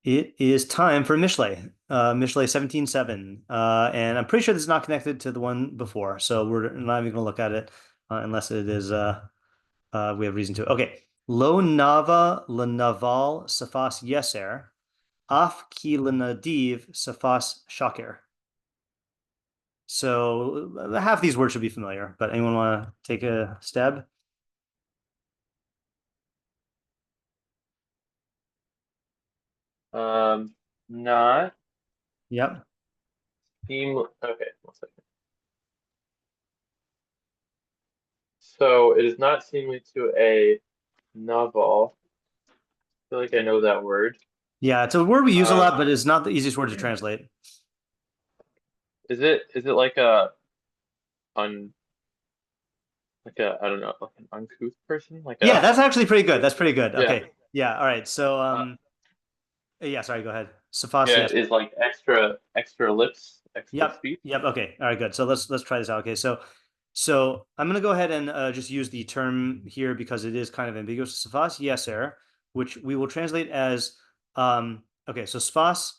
It is time for Mishlei, Mishlei 17:7. And I'm pretty sure this is not connected to the one before, so we're not even going to look at it unless it is we have reason to. Okay. Lo nava lenaval safas yeser, af ki lenadiv safas shaker. So half these words should be familiar, but anyone want to take a stab? Not Yep. seem okay. 1 second. So it is not seemly to a novel. I feel like I know that word. Yeah, it's a word we use a Um, lot, but it's not the easiest word to translate. is it like a un like a I don't know, like an uncouth person? Like Yeah, a that's actually pretty good. That's pretty good. yeah. Okay. Yeah. All right. So Uh, yeah, sorry, go ahead. Safas, yeah, yes. is like extra lips, extra Yep. speech. Yep. Okay. All right, good. So let's try this out. Okay. So I'm gonna go ahead and just use the term here because it is kind of ambiguous. Safas yeser, which we will translate as okay, so sfas.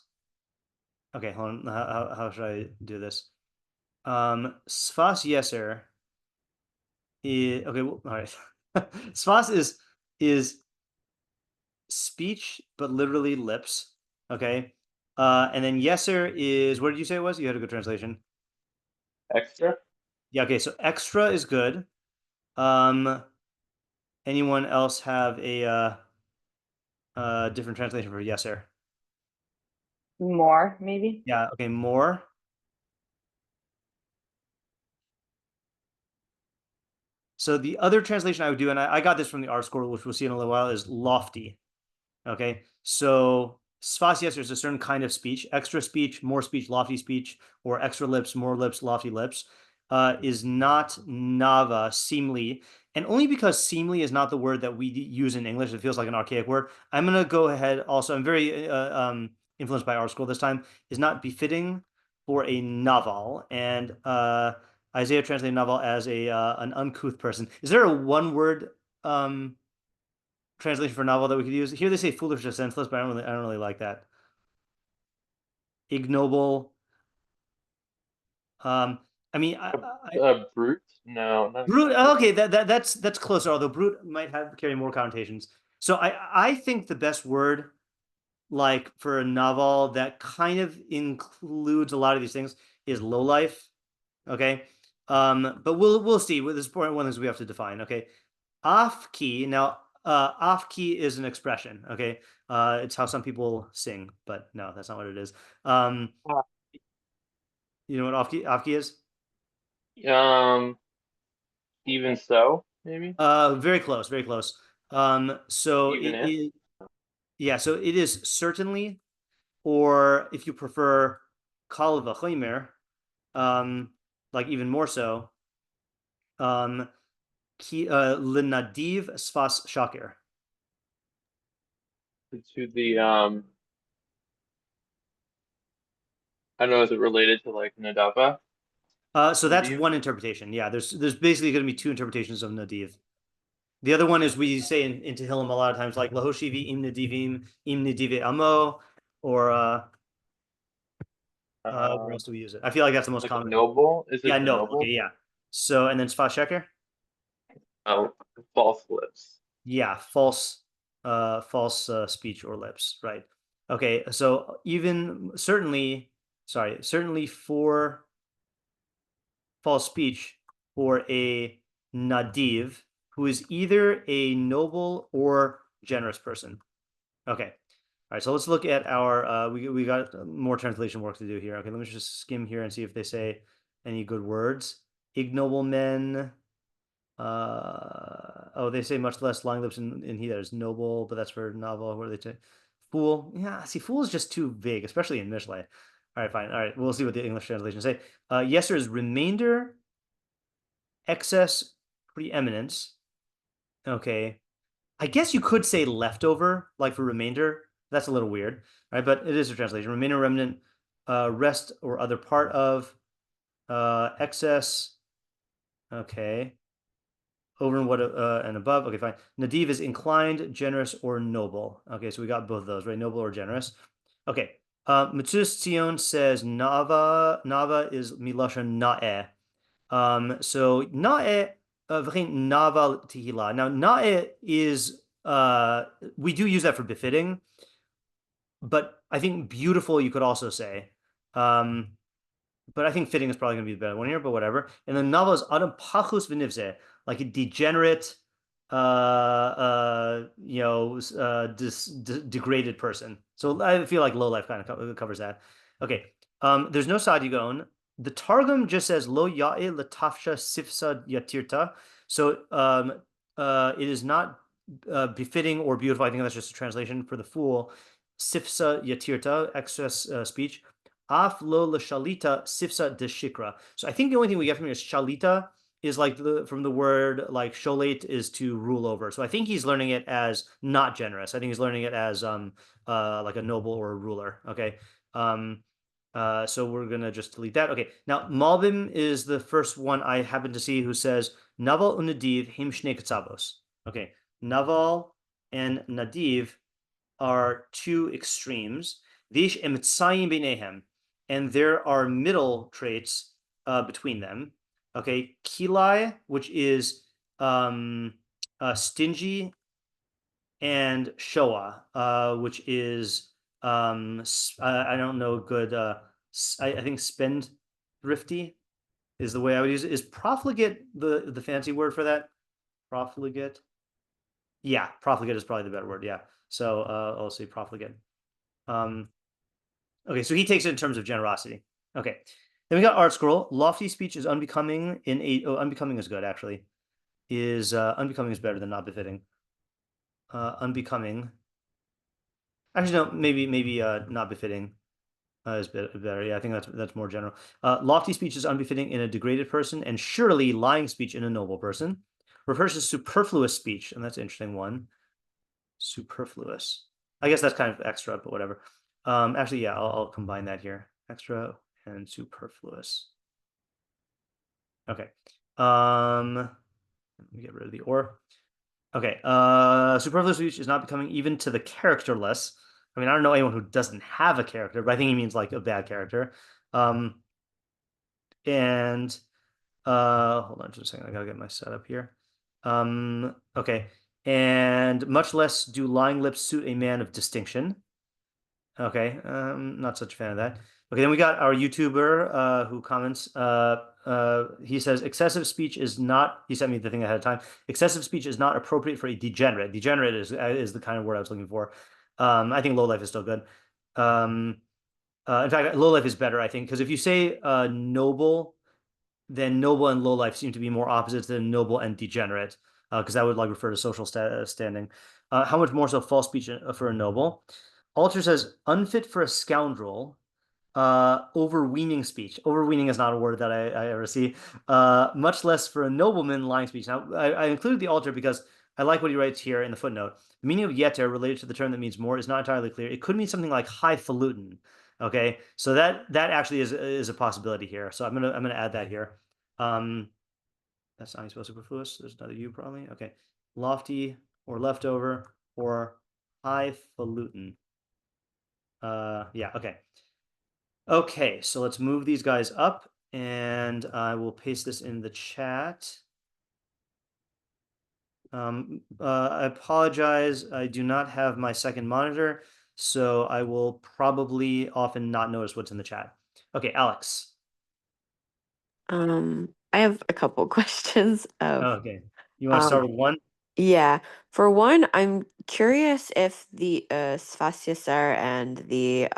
Okay, hold on. How should I do this? Sfas yeser is okay, well, all right. Sfas is speech, but literally lips. Okay. And then yeser is, what did you say it was? You had a good translation. Extra? Yeah, okay, so extra is good. Um, anyone else have a different translation for yeser? More, maybe. Yeah, okay, more. So the other translation I would do, and I got this from the R Scroll, which we'll see in a little while, is lofty. Okay, so sfas yeser is a certain kind of speech, extra speech, more speech, lofty speech, or extra lips, more lips, lofty lips, is not nava, seemly. And only because seemly is not the word that we use in English, it feels like an archaic word. I'm going to go ahead also, I'm very influenced by our school this time, is not befitting for a novel. And Isaiah translated novel as an uncouth person. Is there a one word translation for novel that we could use? Here they say foolish or senseless, but I don't really like that. Ignoble. I mean, Brute? No, not brute. exactly. Okay, that's closer. Although brute might have carry more connotations. So I think the best word, like for a novel that kind of includes a lot of these things, is low life. Okay, but we'll see. With this point, one things we have to define. Okay, off key. Now, off key is an expression. Okay, it's how some people sing, but no, that's not what it is. Uh, You know what off key is? Um, even so, maybe? Very close, very close. So Even it if? is, yeah, so it is certainly, or if you prefer, kal v'chomer, like even more so, linadiv sfas shakir. To the I don't know, is it related to like Nadava? So that's Nadiv? one interpretation. Yeah, there's basically going to be two interpretations of nadiv. The other one is we say in Tehillim a lot of times, like lahoshivi im nadivim im nadive amo, or where else do we use it? I feel like that's the most Like common. noble? Is Yeah, it the no. Okay, noble? yeah. So and then sfas sheker. Oh, false lips. Yeah, false speech or lips, right? Okay, so even certainly for false speech for a nadiv who is either a noble or generous person. Okay. All right, so let's look at our we got more translation work to do here. Okay, let me just skim here and see if they say any good words. Ignoble men. Oh, they say much less lying lips in he that is noble, but that's for novel. What do they say? Fool. Yeah, see, fool is just too vague, especially in Mishlei. All right, fine. All right, we'll see what the English translation say. Yeser is remainder, excess, preeminence. Okay, I guess you could say leftover, like for remainder. That's a little weird, right? But it is a translation. Remainder, remnant, rest or other part of, excess. Okay. Over and what and above. Okay, fine. Nadiv is inclined, generous, or noble. Okay, so we got both of those, right? Noble or generous. Okay. Matsus Tzion says Nava is milashon na'eh. So na'eh v'chein nava tehila. Now na'eh is we do use that for befitting, but I think beautiful you could also say. But I think fitting is probably going to be the better one here, but whatever. And then nava is adam pachus v'nivzeh, like a degenerate, degraded person. So I feel like low life kind of covers that. Okay. There's no sadigon. The Targum just says lo ya'e latafsha sifsa yatirta. So it is not befitting or beautiful. I think that's just a translation for the fool. Sifsa yatirta, excess speech. Af lo l'shalita sifsa de shikra. So I think the only thing we get from here is shalita is like from the word like sholet is to rule over. So I think he's learning it as not generous. I think he's learning it as like a noble or a ruler. Okay. So we're gonna just delete that. Okay. Now Malbim is the first one I happen to see who says Naval unadiv him shnei katzavos. Okay. Naval and Nadiv are two extremes. Vish emitzayim beinehem, and there are middle traits between them. Okay, kilai, which is stingy, and shoah, which is I don't know good. I think spendthrifty is the way I would use it. Is profligate the fancy word for that? Profligate. Yeah, profligate is probably the better word. Yeah. So I'll say profligate. Okay, so he takes it in terms of generosity. Okay. Then we got Art Scroll. Lofty speech is unbecoming in a unbecoming is good actually. Is unbecoming is better than not befitting. Unbecoming. Actually, no, maybe not befitting is better. Yeah, I think that's more general. Lofty speech is unbefitting in a degraded person, and surely lying speech in a noble person. Refers to superfluous speech, and that's an interesting one. Superfluous. I guess that's kind of extra, but whatever. Actually, yeah, I'll combine that here. Extra and superfluous. Okay. Let me get rid of the or. Okay. Superfluous speech is not becoming even to the characterless. I mean, I don't know anyone who doesn't have a character, but I think he means like a bad character. And hold on just a second. I gotta get my setup here. Okay. And much less do lying lips suit a man of distinction. Okay, not such a fan of that. Okay, then we got our YouTuber who comments. He says excessive speech is not. He sent me the thing ahead of time. Excessive speech is not appropriate for a degenerate. Degenerate is the kind of word I was looking for. I think low life is still good. In fact, low life is better, I think, because if you say noble, then noble and low life seem to be more opposites than noble and degenerate, because that would like refer to social standing. How much more so false speech for a noble? Alter says unfit for a scoundrel, overweening speech. Overweening is not a word that I ever see. Much less for a nobleman, lying speech. Now, I included the Alter because I like what he writes here in the footnote. The meaning of yeter related to the term that means more is not entirely clear. It could mean something like highfalutin. Okay, so that actually is a possibility here. So I'm gonna add that here. That's not supposed to superfluous. There's another U probably. Okay, lofty or leftover or highfalutin. Yeah, okay. Okay, so let's move these guys up and I will paste this in the chat. I apologize. I do not have my second monitor, so I will probably often not notice what's in the chat. Okay, Alex. I have a couple questions. Okay. You want to start with one? Yeah. For one, I'm curious if the Sfas Yasser and the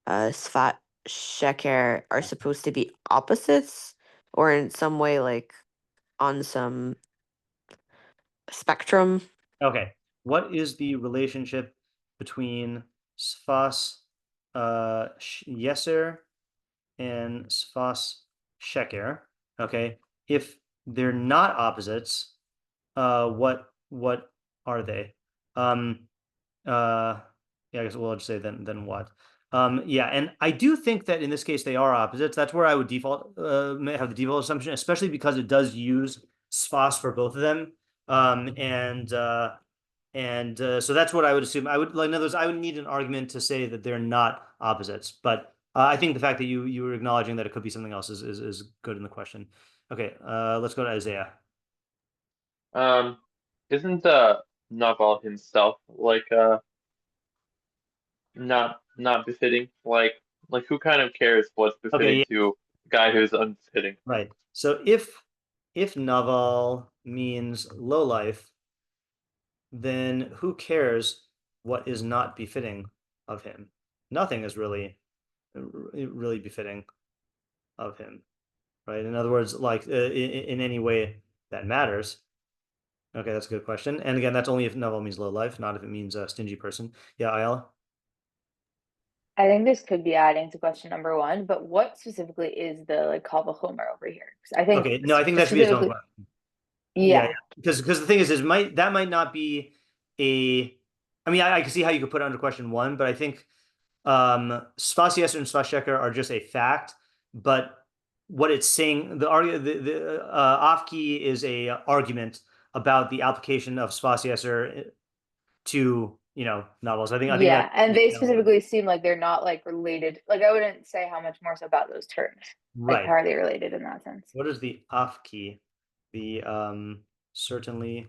Sfat Sheker are supposed to be opposites or in some way like on some spectrum. Okay. What is the relationship between Sfas Yeser and Sfas Sheker? Okay. If they're not opposites, what are they? Yeah, I guess we'll just say then what? Yeah, and I do think that in this case they are opposites. That's where I would default have the default assumption, especially because it does use sfas for both of them. And And so that's what I would assume. I would, like, in other words, I would need an argument to say that they're not opposites. But I think the fact that you were acknowledging that it could be something else is good in the question. Okay, let's go to Isaiah. Isn't Naval himself like not befitting? Like who kind of cares what's befitting Okay, to a guy who's unbefitting? right. So if Naval means low life, then who cares what is not befitting of him? Nothing is really befitting of him, right? In other words, like in any way that matters. Okay, that's a good question. And again, that's only if Naval means low life, not if it means a stingy person. Yeah, Ayala? I think this could be adding to question number one, but what specifically is the like kal vachomer over here? 'Cause I think Okay, no, I think that should be its own specifically, question. yeah, Because the thing is that might not be a. I mean, I can see how you could put it under question one, but I think Sfas Yeser and Sfas Sheker are just a fact. But what it's saying, the Afki is a argument about the application of Sfas Yeser to novels. I think yeah, and they that specifically seem like they're not like related. Like I wouldn't say how much more so about those terms. Like right. how are they related in that sense? What is the Afki? The certainly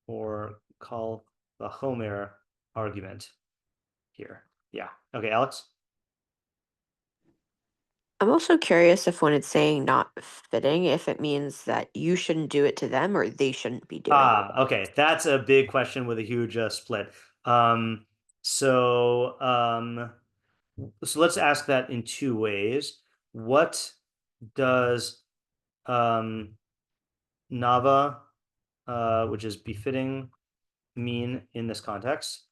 or call the Homer argument here. Yeah. Okay, Alex. I'm also curious if when it's saying not fitting, if it means that you shouldn't do it to them or they shouldn't be doing it. Okay, that's a big question with a huge split. So let's ask that in two ways. What does Nava, which is befitting, mean in this context?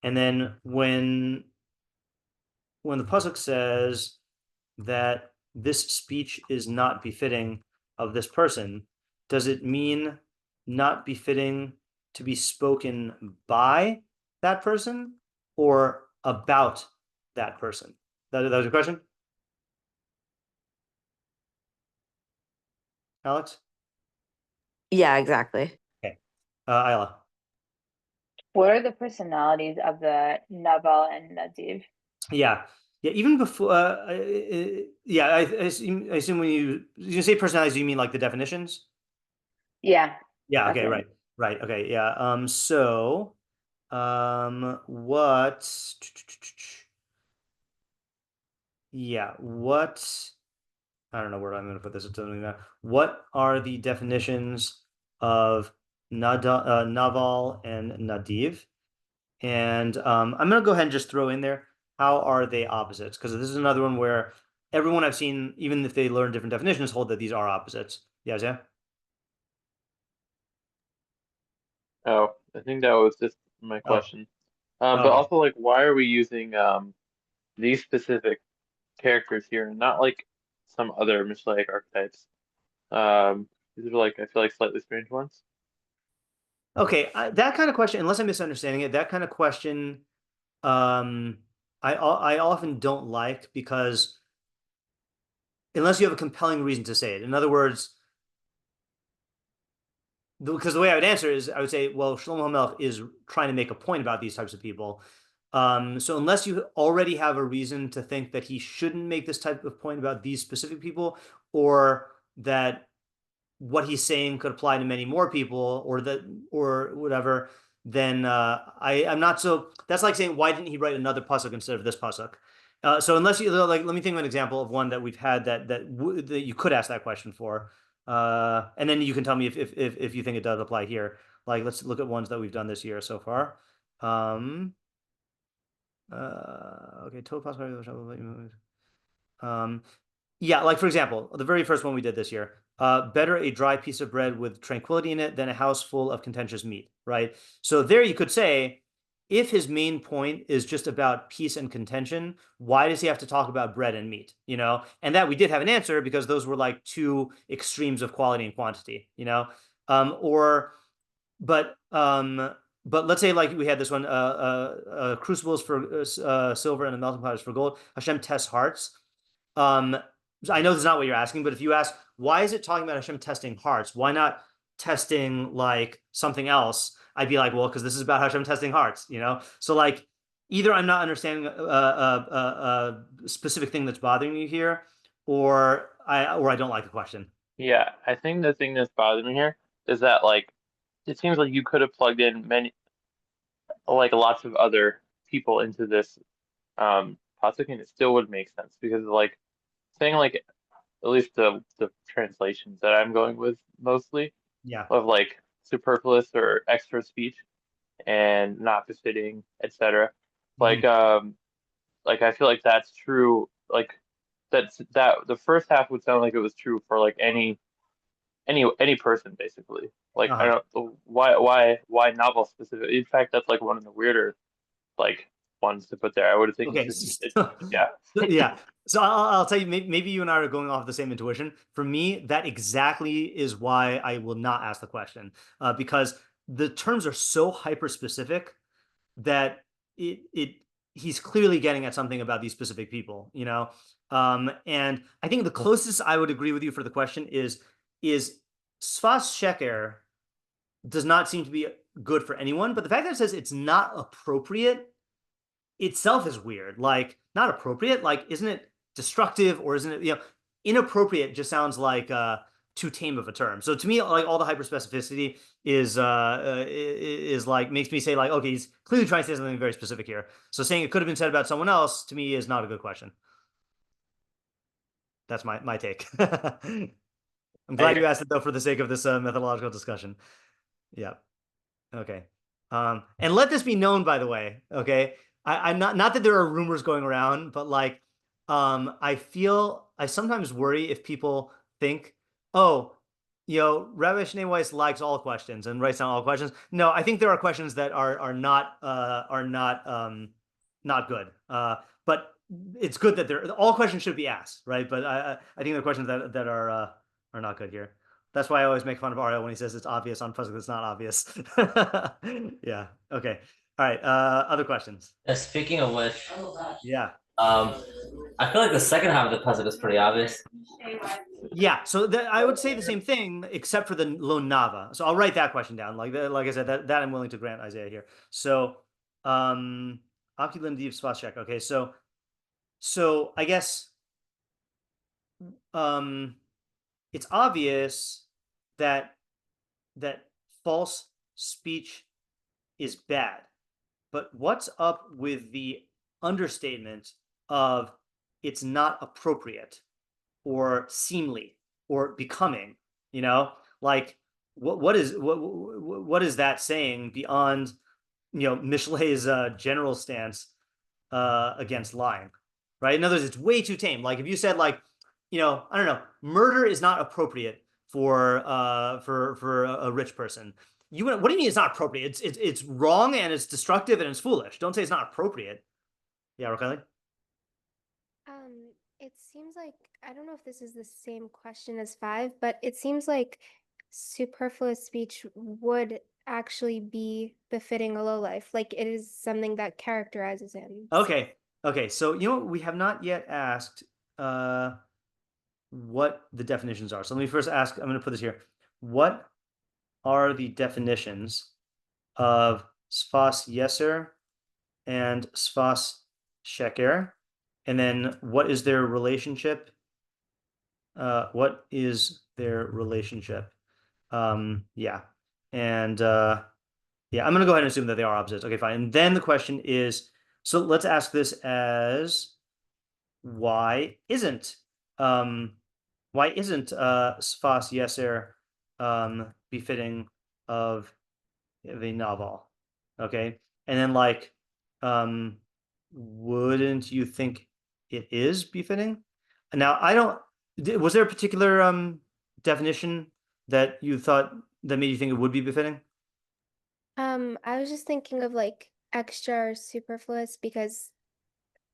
And then when the pasuk says that this speech is not befitting of this person, does it mean not befitting to be spoken by that person or about that person? That was a question, Alex? Yeah, exactly. Okay. Ayla. What are the personalities of the Naval and Nadiv? Yeah. Even before, yeah, I assume when you say personalities, you mean like the definitions? Yeah, Yeah. that's Okay. it. Right. Okay. Yeah. So, what? Yeah. What? I don't know where I'm going to put this. It doesn't really matter. What are the definitions of Naval and Nadiv? And I'm going to go ahead and just throw in there, how are they opposites? Because this is another one where everyone I've seen, even if they learn different definitions, hold that these are opposites. Yeah, Zia? Oh, I think that was just my Oh, question. But okay. also like why are we using these specific characters here and not like some other Mishlei archetypes? These are like I feel like slightly strange ones. Okay, that kind of question, unless I'm misunderstanding it, that kind of question, I often don't like because unless you have a compelling reason to say it. In other words, because the way I would answer is I would say, well, Shlomo HaMelech is trying to make a point about these types of people. So unless you already have a reason to think that he shouldn't make this type of point about these specific people, or that what he's saying could apply to many more people, or whatever, then I'm not so. That's like saying, why didn't he write another pasuk instead of this pasuk? So unless you like, let me think of an example of one that we've had that you could ask that question for, and then you can tell me if you think it does apply here. Like, let's look at ones that we've done this year so far. Okay, yeah, like for example, the very first one we did this year. Better a dry piece of bread with tranquility in it than a house full of contentious meat, right? So there you could say, if his main point is just about peace and contention, why does he have to talk about bread and meat? And that we did have an answer because those were like two extremes of quality and quantity, but let's say like we had this one, crucibles for silver and the melting pot is for gold. Hashem tests hearts. I know this is not what you're asking, but if you ask, why is it talking about Hashem testing hearts? Why not testing like something else, I'd be like, well, because this is about Hashem testing hearts, you know? So like either I'm not understanding a specific thing that's bothering you here, or I don't like the question. Yeah, I think the thing that's bothering me here is that like it seems like you could have plugged in lots of other people into this pasuk and it still would make sense because like saying like at least the translations that I'm going with mostly Yeah. of like superfluous or extra speech and not befitting, etc. Like I feel like that's true. Like that the first half would sound like it was true for like any person basically. Like I don't why novel specific. In fact, that's like one of the weirder like ones to put there. I would think Okay. yeah. Yeah. So I'll tell you, maybe you and I are going off the same intuition. For me, that exactly is why I will not ask the question, because the terms are so hyper specific that he's clearly getting at something about these specific people, you know. And I think the closest I would agree with you for the question is Sfas Sheker does not seem to be good for anyone, but the fact that it says it's not appropriate itself is weird. Like, not appropriate, like, isn't it destructive, or isn't it, you know, inappropriate just sounds like too tame of a term. So to me, like, all the hyperspecificity is like, makes me say like, okay, he's clearly trying to say something very specific here. So saying it could have been said about someone else to me is not a good question. That's my take. I'm glad you asked it though, for the sake of this methodological discussion. Yeah. Okay. And let this be known, by the way. Okay. I'm not that there are rumors going around, but like, I sometimes worry if people think, oh, you know, Rabbi Shnei Weiss likes all questions and writes down all questions. No, I think there are questions that are not good. But it's good that all questions should be asked, right? But I think there are questions that are not good here. That's why I always make fun of Ariel when he says it's obvious on pasuk that's not obvious. Yeah. Okay. All right. Other questions? Speaking of which, Yeah. I feel like the second half of the pasuk is pretty obvious. Yeah. So I would say the same thing, except for the lo nava. So I'll write that question down. Like I said, that I'm willing to grant Isaiah here. So, Akilim div Svaschek. Okay. So I guess, it's obvious that false speech is bad, but what's up with the understatement of it's not appropriate or seemly or becoming? You know, like what is that saying beyond, you know, Mishlei's general stance against lying, right? In other words, it's way too tame. Like if you said like, you know, I don't know, murder is not appropriate for a rich person. What do you mean it's not appropriate? It's wrong and it's destructive and it's foolish. Don't say it's not appropriate. Yeah, Raquel? It seems like, I don't know if this is the same question as 5, but it seems like superfluous speech would actually be befitting a lowlife. Like it is something that characterizes him. Okay. So, you know, we have not yet asked what the definitions are. So let me first ask, I'm going to put this here. What are the definitions of Sfas Yeser and Sfas Sheker? And then what is their relationship? What is their relationship? Yeah. And yeah, I'm going to go ahead and assume that they are opposites. Okay, fine. And then the question is, so let's ask this as, why isn't Sfas Yeser befitting of the novel? Okay. And then like, wouldn't you think it is befitting? Now, was there a particular definition that you thought that made you think it would be befitting? I was just thinking of like extra or superfluous because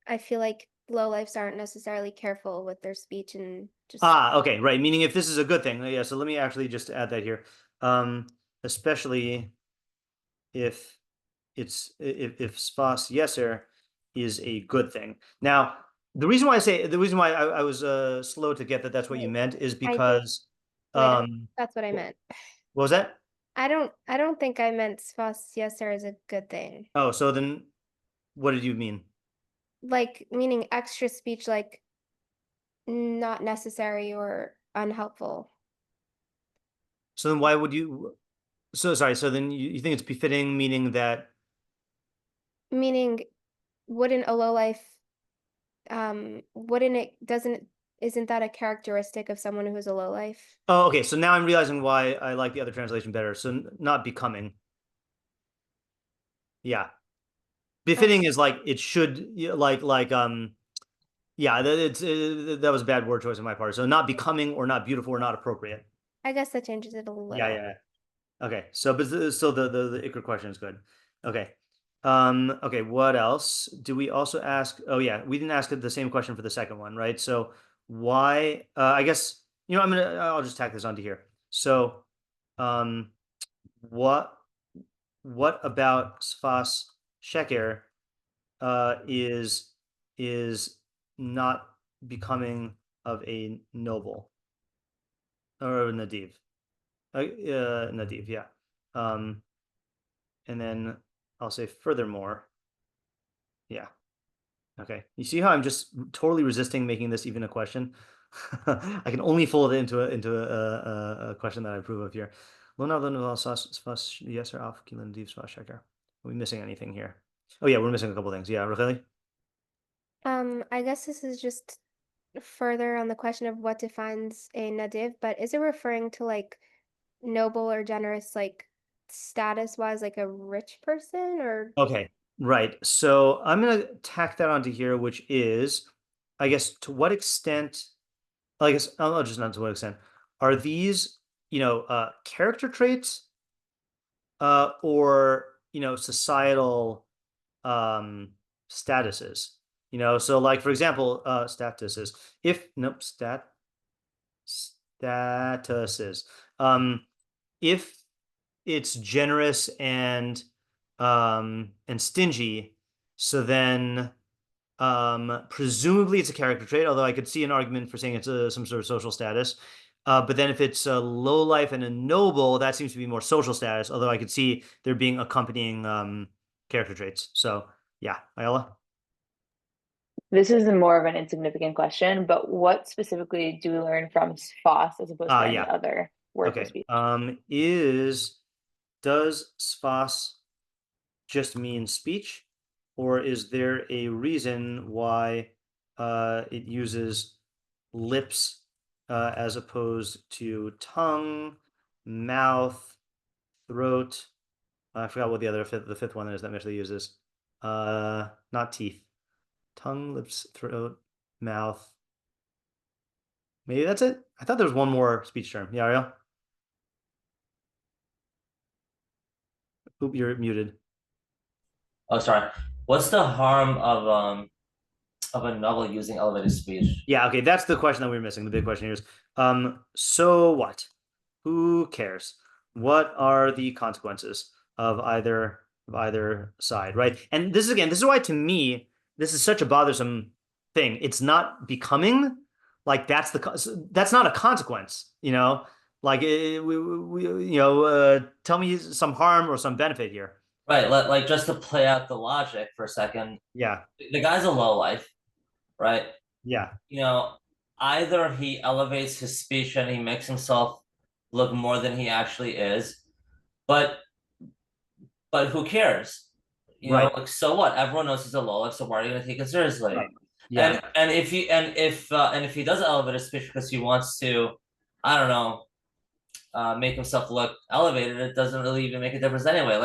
I feel like lowlifes aren't necessarily careful with their speech and just okay, right. Meaning if this is a good thing. Yeah, so let me actually just add that here. Especially if Sfas Yeser is a good thing. Now, the reason why I was slow to get that's what you meant is because that's what I meant. What was that? I don't think I meant sfas yeser is a good thing. Oh, so then what did you mean? Like meaning extra speech, like not necessary or unhelpful. So then why would you? So sorry. So then you think it's befitting, meaning that? Meaning, wouldn't a lowlife, isn't that a characteristic of someone who's a lowlife? Oh, okay. So now I'm realizing why I like the other translation better. So not becoming. Yeah. Befitting is like it should yeah, that was a bad word choice on my part. So not becoming or not beautiful or not appropriate. I guess that changes it a little. Yeah. Okay. So but still the Iker question is good. Okay. Okay, what else? Do we also ask? Oh yeah, we didn't ask the same question for the second one, right? So why I guess I'll just tack this onto here. So what about Sfas Sheker is not becoming of a noble or a nadiv. Nadiv, yeah. And then I'll say furthermore. Yeah. Okay. You see how I'm just totally resisting making this even a question? I can only fold it into a question that I approve of here. Yes or Are we missing anything here? Oh yeah, we're missing a couple things. Yeah, Racheli? I guess this is just further on the question of what defines a nadiv, but is it referring to like noble or generous, like status wise, like a rich person or? Okay, right. So I'm gonna tack that onto here, which is, I guess, to what extent, I guess I'll just not to what extent, are these, character traits, or societal statuses? So like for example, statuses. Statuses. If it's generous and stingy, so then presumably it's a character trait, although I could see an argument for saying it's some sort of social status. But then if it's a low life and a noble, that seems to be more social status, although I could see there being accompanying character traits. So yeah, Ayala? This is more of an insignificant question, but what specifically do we learn from sfas as opposed to any Yeah. other word for Okay. speech? Does sfas just mean speech, or is there a reason why it uses lips as opposed to tongue, mouth, throat? I forgot what the fifth one is that Mishlei uses. Not teeth. Tongue, lips, throat, mouth. Maybe that's it. I thought there was one more speech term. Yeah, Ariel? Oop, you're muted. Oh, sorry. What's the harm of a novel using elevated speech? Yeah, okay, that's the question that we were missing. The big question here is, so what? Who cares? What are the consequences of either side, right? And this is why to me this is such a bothersome thing. It's not becoming like that's not a consequence, Like tell me some harm or some benefit here. Right, like just to play out the logic for a second. Yeah. The guy's a lowlife, right? Yeah. Either he elevates his speech and he makes himself look more than he actually is, but who cares? Right. Like, so what? Everyone knows he's a lowlife, so why are you gonna take it seriously? Right. Yeah. And if he does elevate his speech because he wants to, I don't know, make himself look elevated, it doesn't really even make a difference anyway.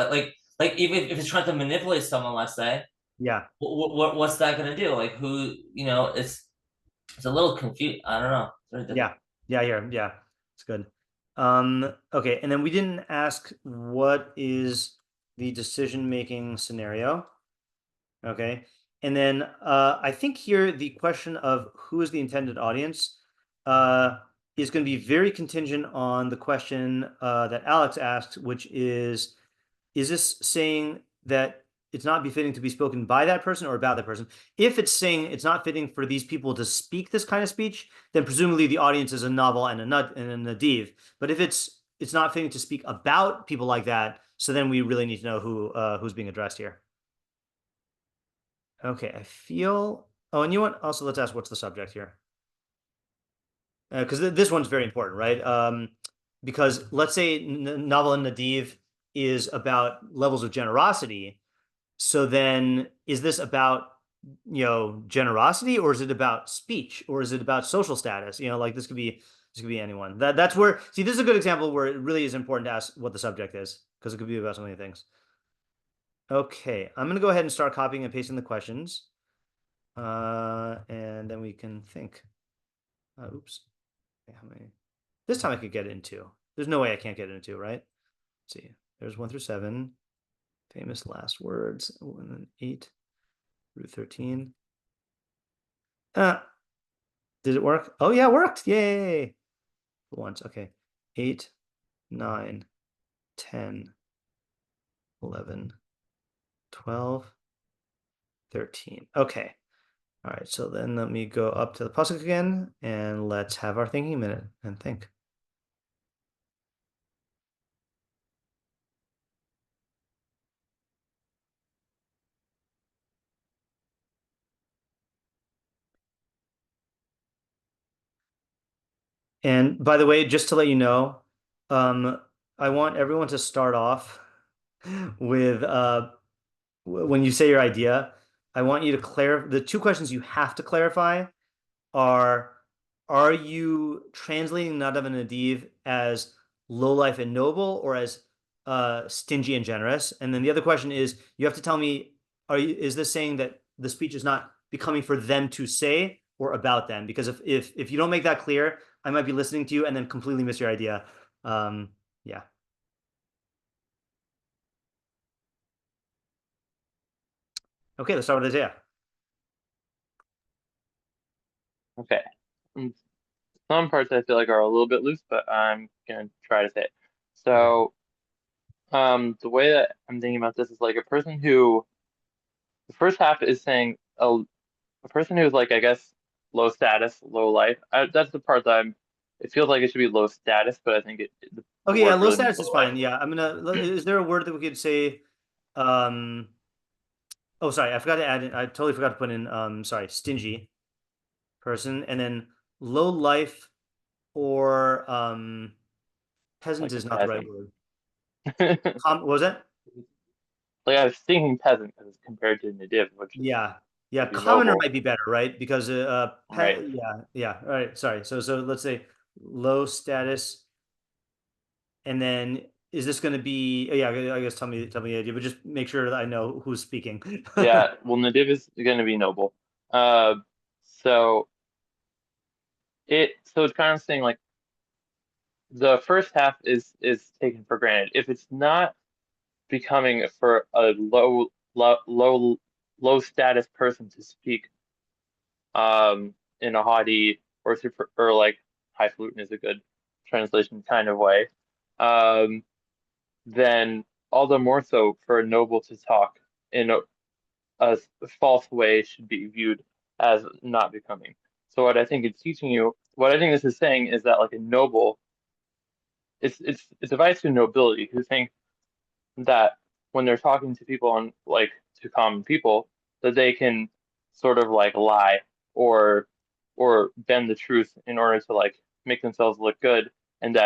Like even if he's trying to manipulate someone, let's say, Yeah. What's that gonna do? Like who? It's a little confused. I don't know. Yeah. Yeah. It's good. Okay, and then we didn't ask what is the decision-making scenario. Okay. And then I think here the question of who is the intended audience is going to be very contingent on the question that Alex asked, which is this saying that it's not befitting to be spoken by that person or about that person? If it's saying it's not fitting for these people to speak this kind of speech, then presumably the audience is a novel and a nadiv. But if it's it's not fitting to speak about people like that. So then we really need to know who's being addressed here. Okay, I feel. Oh, and you want also let's ask what's the subject here, because this one's very important, right? Because let's say Novel and Nadiv is about levels of generosity. So then, is this about generosity, or is it about speech, or is it about social status? Like this could be anyone. That's where this is a good example where it really is important to ask what the subject is, because it could be about so many things. Okay, I'm gonna go ahead and start copying and pasting the questions, and then we can think. Oops, how many? This time I could get it in 2. There's no way I can't get it in 2, right? Let's see, there's 1 through 7. Famous last words. 1 and 8 through 13. Did it work? Oh yeah, it worked. Yay. For once. Okay. 8, 9, 10, 11, 12, 13. Okay. All right. So then let me go up to the pasuk again, and let's have our thinking minute and think. And by the way, just to let you know, I want everyone to start off with when you say your idea, I want you to clarify the 2 questions you have to clarify are you translating Nadav and Nadiv as low life and noble, or as stingy and generous? And then the other question is, you have to tell me, is this saying that the speech is not becoming for them to say or about them? Because if you don't make that clear, I might be listening to you and then completely miss your idea. Yeah. Okay, let's start with Isaiah. Okay. Some parts I feel like are a little bit loose, but I'm gonna try to say it. So, the way that I'm thinking about this is like a person who, the first half is saying a person who's like, I guess, low status, low life. That's the part that it feels like it should be low status, but I think the Okay, yeah, word low really status means is low fine. life. Yeah, is there a word that we could say? Oh, sorry, I forgot to add in. I totally forgot to put in. Sorry, stingy person, and then low life or peasant Like a is not the right peasant. word. What was that? Like I was thinking peasant as compared to Nadiv, which Yeah, would be commoner noble, might be better, right? Because right? yeah. All right, sorry. So let's say low status, and then is this going to be? Yeah, I guess tell me the idea, but just make sure that I know who's speaking. Yeah, well, Nadiv is going to be noble. Uh, so it's kind of saying like the first half is taken for granted. If it's not becoming for a low status person to speak in a haughty or super or like highfalutin is a good translation kind of way, then all the more so for a noble to talk in a false way should be viewed as not becoming. So what I think it's teaching you, what I think this is saying is that like a noble, it's advice to nobility who think that when they're talking to people on like to common people, that they can sort of like lie or bend the truth in order to like make themselves look good, and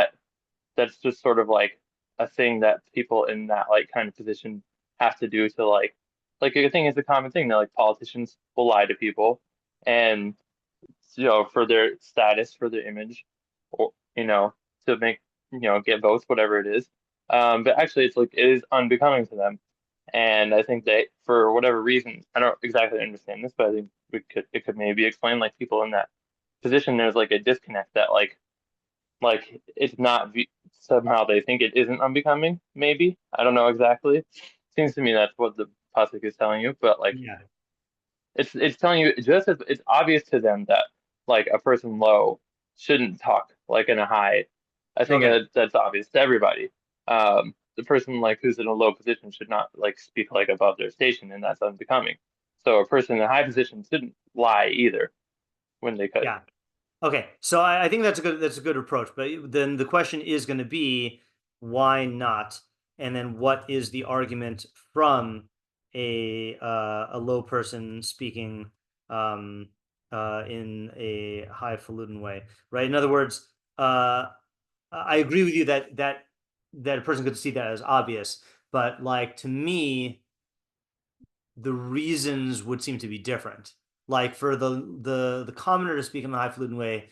that's just sort of like a thing that people in that like kind of position have to do to like I think it's a common thing that like politicians will lie to people and for their status, for their image, or to make get votes, whatever it is. But actually it's like it is unbecoming to them. And I think that for whatever reason, I don't exactly understand this, but I think it could maybe explain like people in that position, there's like a disconnect that like it's not somehow they think it isn't unbecoming. Maybe I don't know exactly. Seems to me that's what the pasuk is telling you, but like Yeah. it's telling you just as it's obvious to them that like a person low shouldn't talk like in a high. I think Okay. that's obvious to everybody. The person like who's in a low position should not like speak like above their station, and that's unbecoming. So a person in a high position shouldn't lie either when they could. Yeah. Okay, so I think that's a good approach. But then the question is going to be, why not? And then what is the argument from a low person speaking in a highfalutin way, right? In other words, I agree with you that a person could see that as obvious, but like to me, the reasons would seem to be different. Like for the commoner to speak in the highfalutin way,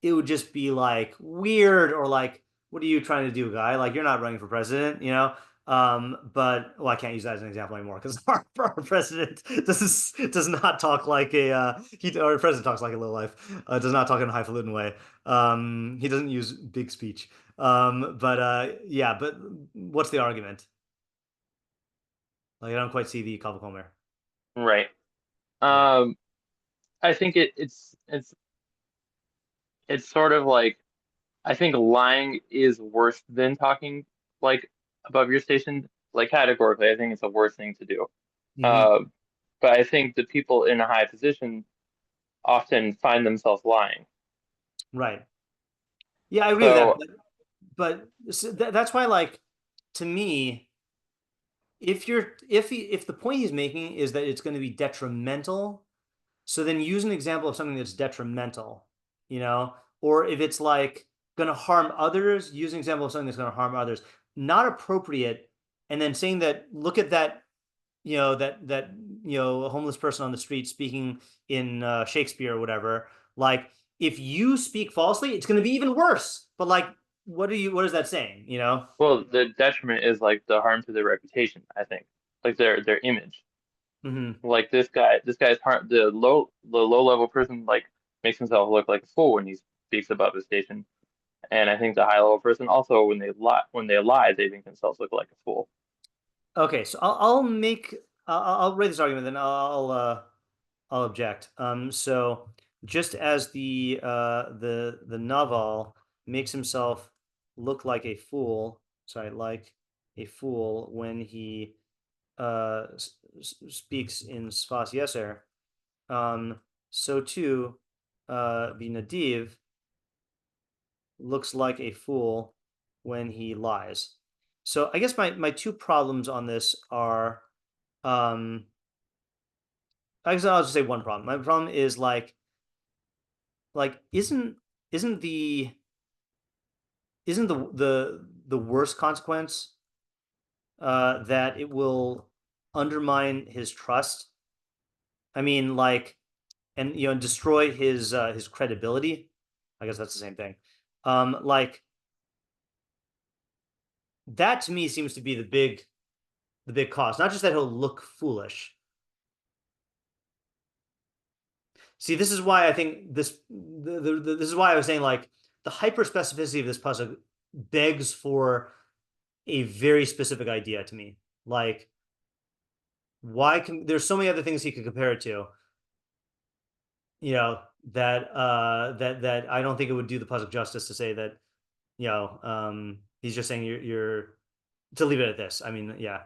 it would just be like weird, or like, what are you trying to do, guy? Like, you're not running for president, you know? But well, I can't use that as an example anymore because our president does not talk like our president talks like a low life. Does not talk in a highfalutin way. He doesn't use big speech. Yeah, but what's the argument? Like, I don't quite see the Kavakomer. Right. I think it's sort of like, I think lying is worse than talking like above your station. Like categorically, I think it's the worst thing to do. Mhm. But I think the people in a high position often find themselves lying. Right. Yeah, I agree with that. So But that's why, like, to me, if the point he's making is that it's going to be detrimental, so then use an example of something that's detrimental, you know, or if it's like going to harm others, use an example of something that's going to harm others. Not appropriate, and then saying that, look at that, a homeless person on the street speaking in Shakespeare or whatever. Like, if you speak falsely, it's going to be even worse. But like, what is that saying? You know? well, the detriment is like the harm to their reputation, I think. Like their image. Mm-hmm. Like this guy's harm, the low level person like makes himself look like a fool when he speaks above his station. And I think the high level person also, when they lie, they make themselves look like a fool. Okay, so I'll raise this argument, then I'll object. So just as the Naval makes himself look like a fool, when he speaks in Sfas Yeser, so too the Nadiv looks like a fool when he lies. So I guess my two problems on this are, I guess I'll just say one problem. My problem is like isn't the worst consequence that it will undermine his trust? I mean, like, and destroy his credibility. I guess that's the same thing. Like, that to me seems to be the big cost. Not just that he'll look foolish. See, this is why I think this is why I was saying, like, the hyper specificity of this pasuk begs for a very specific idea to me. Like, there's so many other things he could compare it to, that I don't think it would do the pasuk justice to say that, he's just saying you're to leave it at this. I mean, yeah.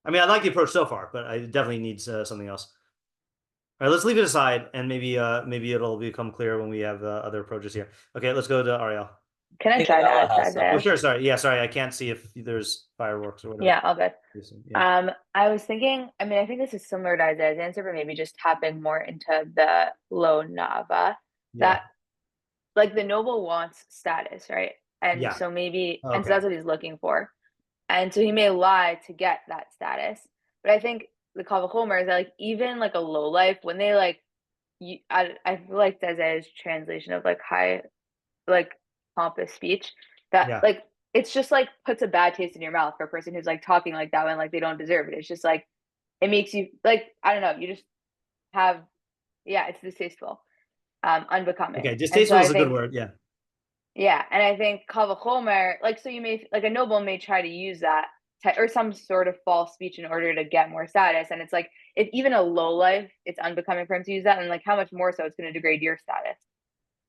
I mean, I like the approach so far, but I definitely needs something else. All right, let's leave it aside, and maybe it'll become clear when we have other approaches here. Okay, let's go to Ariel. Can I try to add to Oh, that? sure. Sorry. Yeah, sorry. I can't see if there's fireworks or whatever. Yeah, all good. Yeah. I was thinking, I mean, I think this is similar to Isaiah's answer, but maybe just tapping more into the low Nava, that like the noble wants status, right? And Yeah. so maybe, and Okay. so that's what he's looking for. And so he may lie to get that status. But I think the Kavachomer is that, like, even like a low life, when they like, I feel like Isaiah's translation of like high, like pompous speech, that Yeah. like it's just like puts a bad taste in your mouth for a person who's like talking like that when like they don't deserve it. It's just like, it makes you like, I don't know, you just have, yeah, it's distasteful, unbecoming. Okay, And distasteful so is I a good think, word. Yeah. yeah, and I think Kavachomer, like, so you may, like, a noble may try to use that or some sort of false speech in order to get more status. And it's like, if even a low life, it's unbecoming for him to use that, and like how much more so it's going to degrade your status.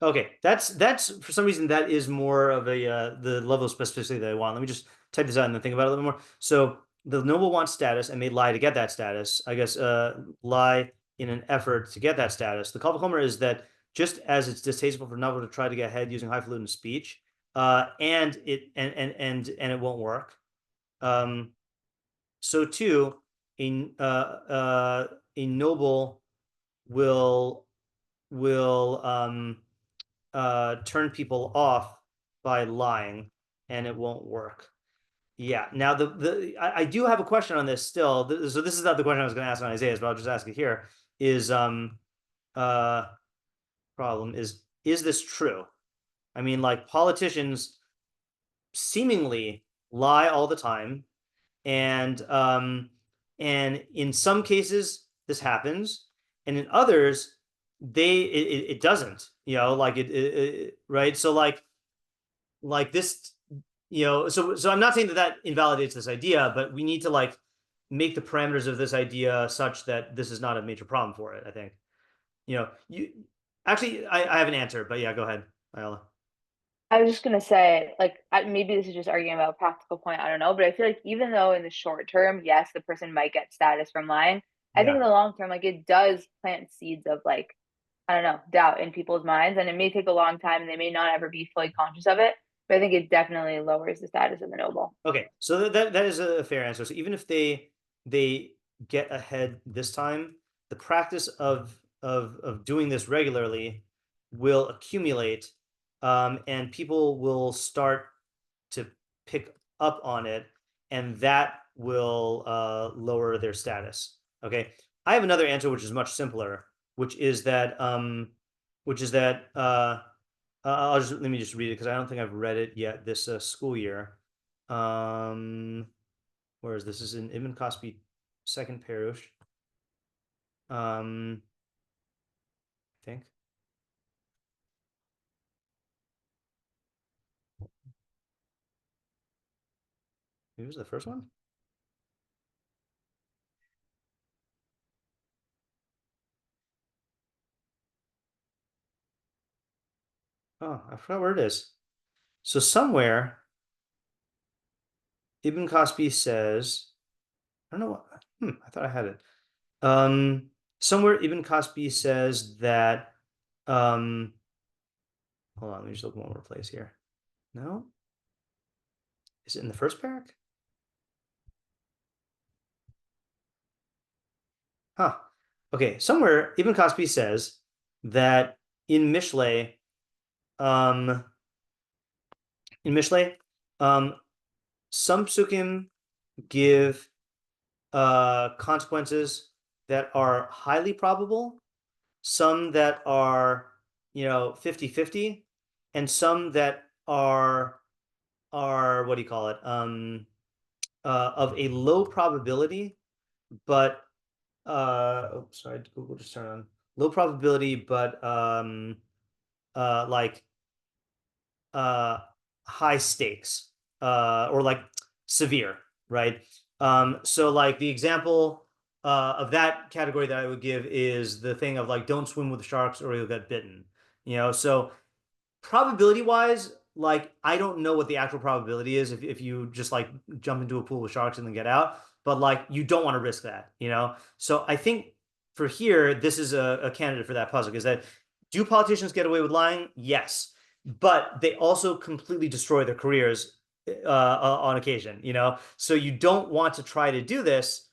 Okay, that's for some reason that is more of a the level of specificity that I want. Let me just type this out and then think about it a little more. So the noble wants status and may lie to get that status. I guess lie in an effort to get that status. The Kavachomer is that just as it's distasteful for novel to try to get ahead using highfalutin speech, and it won't work. So too, a noble will turn people off by lying, and it won't work. Yeah. Now I do have a question on this still. So this is not the question I was going to ask on Isaiah, but I'll just ask it here. Problem is this true? I mean, like, politicians seemingly lie all the time, and in some cases this happens, and in others it doesn't. Like right. So like this. So I'm not saying that invalidates this idea, but we need to like make the parameters of this idea such that this is not a major problem for it. I think. You actually, I have an answer, but yeah, go ahead, Ayala. I was just gonna say, like, maybe this is just arguing about a practical point. I don't know, but I feel like even though in the short term, yes, the person might get status from lying, I think in the long term, like, it does plant seeds of like, I don't know, doubt in people's minds, and it may take a long time, and they may not ever be fully conscious of it. But I think it definitely lowers the status of the noble. Okay, so that is a fair answer. So even if they get ahead this time, the practice of doing this regularly will accumulate, and people will start to pick up on it, and that will lower their status. Okay, I have another answer which is much simpler, which is that let me just read it because I don't think I've read it yet this school year. Whereas this is in Ibn Kaspi, second Perush. I think. Maybe it was the first one. Oh, I forgot where it is. So somewhere, Ibn Kaspi says, I don't know what, I thought I had it. Somewhere Ibn Kaspi says that, hold on, let me just look one more place here. No? Is it in the first parak? Huh. Okay, somewhere Ibn Kaspi says that in Mishlei, some psukim give consequences that are highly probable, some that are 50-50, and some that are what do you call it, of a low probability, but sorry, Google just turned on. Low probability, but like high stakes, or like severe, right? So like the example of that category that I would give is the thing of like, don't swim with sharks or you'll get bitten. So probability wise, like, I don't know what the actual probability is if you just like jump into a pool with sharks and then get out, but like, you don't want to risk that. So I think for here, this is a candidate for that pasuk, is that, do politicians get away with lying? Yes, but they also completely destroy their careers on occasion. So you don't want to try to do this,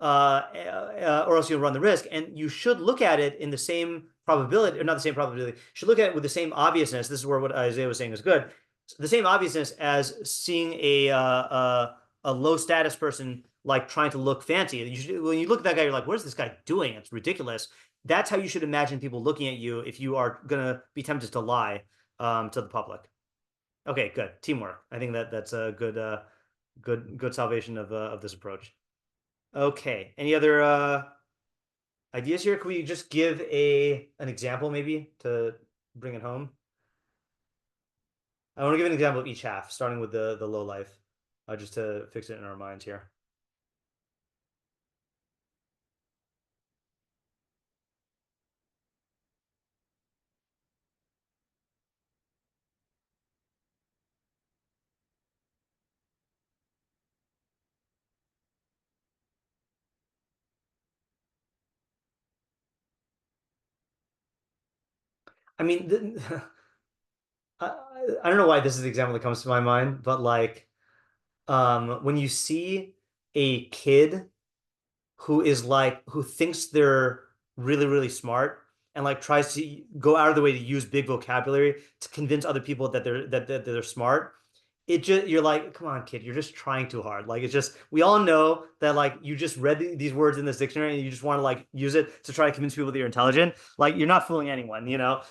or else you'll run the risk. And you should look at it in the same probability, or not the same probability. You should look at it with the same obviousness. This is where what Isaiah was saying is good. The same obviousness as seeing a low status person like trying to look fancy. When you look at that guy, you're like, what is this guy doing? It's ridiculous. That's how you should imagine people looking at you if you are gonna be tempted to lie to the public. Okay, good teamwork. I think that's a good salvation of this approach. Okay, any other ideas here? Can we just give an example maybe to bring it home? I want to give an example of each half, starting with the low life, just to fix it in our minds here. I mean, I, I don't know why this is the example that comes to my mind, but like when you see a kid who thinks they're really, really smart and like tries to go out of the way to use big vocabulary to convince other people that they're smart. You're like, come on, kid, you're just trying too hard. Like it's just we all know that like you just read these words in this dictionary and you just want to like use it to try to convince people that you're intelligent. Like you're not fooling anyone, you know?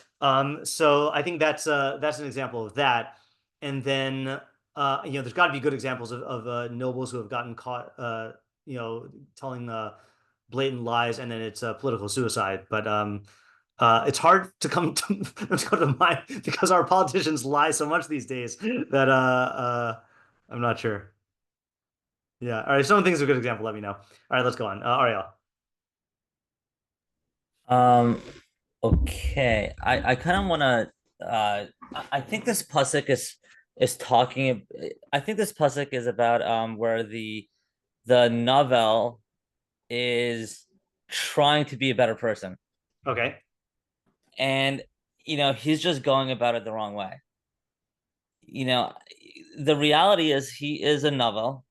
So I think that's an example of that. And then there's got to be good examples of nobles who have gotten caught telling blatant lies, and then it's political suicide. But it's hard to come to mind because our politicians lie so much these days that I'm not sure. Yeah. All right. If someone thinks it's a good example, let me know. All right, let's go on. Ariel. Okay. I kind of want to. I think this pasuk is talking. I think this pasuk is about where the novel is trying to be a better person, Okay. and he's just going about it the wrong way. The reality is he is a novel.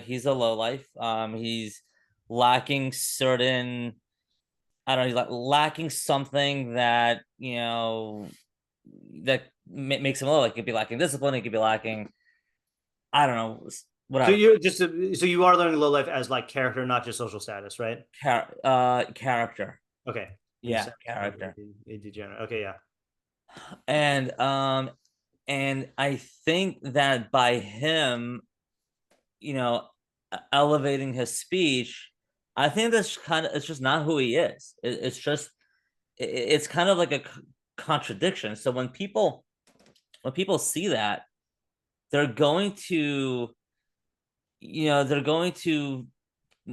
He's a lowlife. He's lacking certain. I don't know. He's like lacking something that makes him low. Like, he could be lacking discipline. He could be lacking. I don't know. Whatever. So you are learning low life as like character, not just social status, right? Character. Okay. Yeah, character. A degenerate. Okay, yeah. And I think that by him, elevating his speech, I think it's just not who he is. It's kind of like a contradiction. So when people see that, they're going to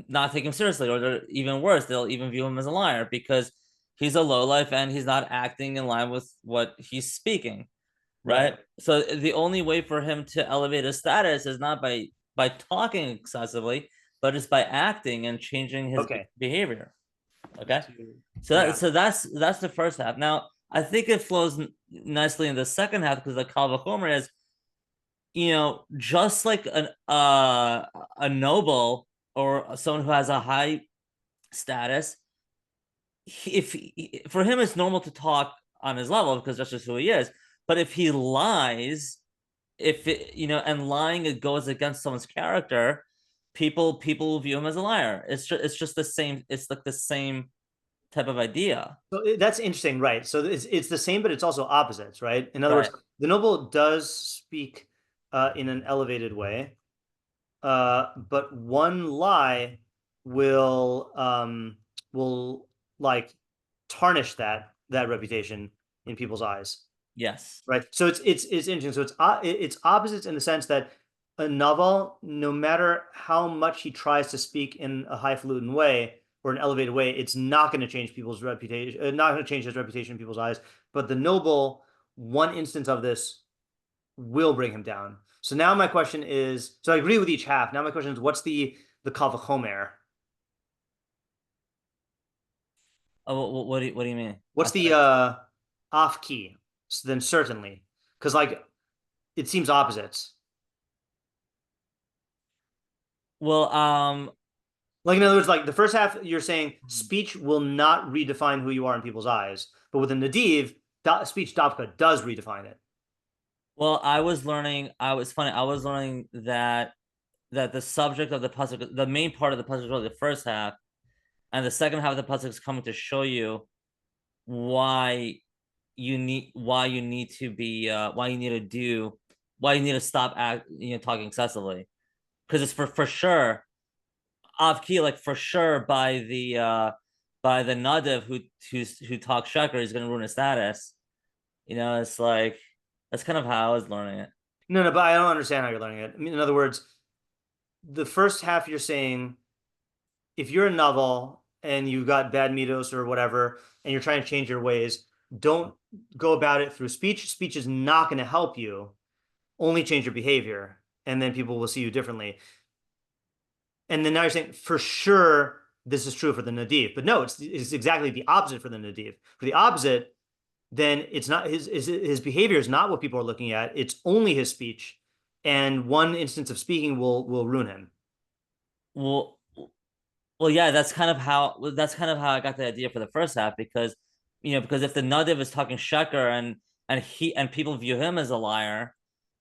not take him seriously, or they're even worse, they'll even view him as a liar because he's a lowlife and he's not acting in line with what he's speaking, right? So the only way for him to elevate his status is not by talking excessively, but it's by acting and changing his behavior. Okay, so that's the first half. Now I think it flows nicely in the second half because the kal vachomer is, just like a noble or someone who has a high status, for him it's normal to talk on his level because that's just who he is. But if he lies, and lying, it goes against someone's character, people view him as a liar. It's just the same. It's like the same type of idea. So that's interesting, right? So it's the same, but it's also opposites, right? In other words, the noble does speak in an elevated way, but one lie will like tarnish that reputation in people's eyes. Yes. Right. So it's interesting. So it's opposites in the sense that a novel, no matter how much he tries to speak in a highfalutin way or an elevated way, it's not going to change people's reputation, not going to change his reputation in people's eyes. But the noble, one instance of this will bring him down. So now my question is, so I agree with each half. Now my question is, what's the kal vachomer? Oh, what do you mean? What's the off key? So then certainly, because like it seems opposites. Well, like in other words, like the first half, you're saying speech will not redefine who you are in people's eyes, but with a nadiv, speech dafka does redefine it. Well, I was learning that the subject of the pasuk, the main part of the pasuk is really the first half, and the second half of the pasuk is coming to show you why you need to stop talking excessively, because it's for sure off key, like for sure by the nadav who talks sheker, he's going to ruin his status. It's like, that's kind of how I was learning it. No, but I don't understand how you're learning it. I mean, in other words, the first half you're saying, if you're a novel and you've got bad mitos or whatever, and you're trying to change your ways, don't go about it through speech. Speech is not going to help you. Only change your behavior, and then people will see you differently. And then now you're saying, for sure, this is true for the nadiv. But no, it's exactly the opposite for the nadiv. For the opposite, then it's not his behavior is not what people are looking at. It's only his speech, and one instance of speaking will ruin him. Well, well, yeah, that's kind of how I got the idea for the first half, because because if the nadiv is talking sheker and people view him as a liar,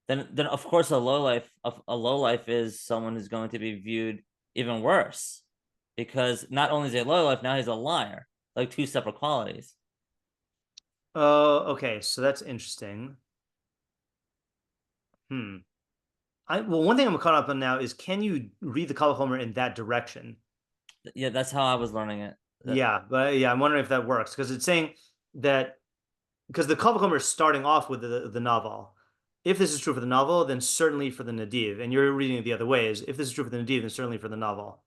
then of course a low life is someone who's going to be viewed even worse, because not only is he a low life, now he's a liar, like two separate qualities. Oh, okay, so that's interesting. Well, one thing I'm caught up on now is, can you read the Kal Vachomer in that direction? Yeah, that's how I was learning it. Yeah, but yeah, I'm wondering if that works, because it's saying that because the Kal Vachomer is starting off with the novel. If this is true for the novel, then certainly for the Nadiv, and you're reading it the other way. Is if this is true for the Nadiv, then certainly for the novel.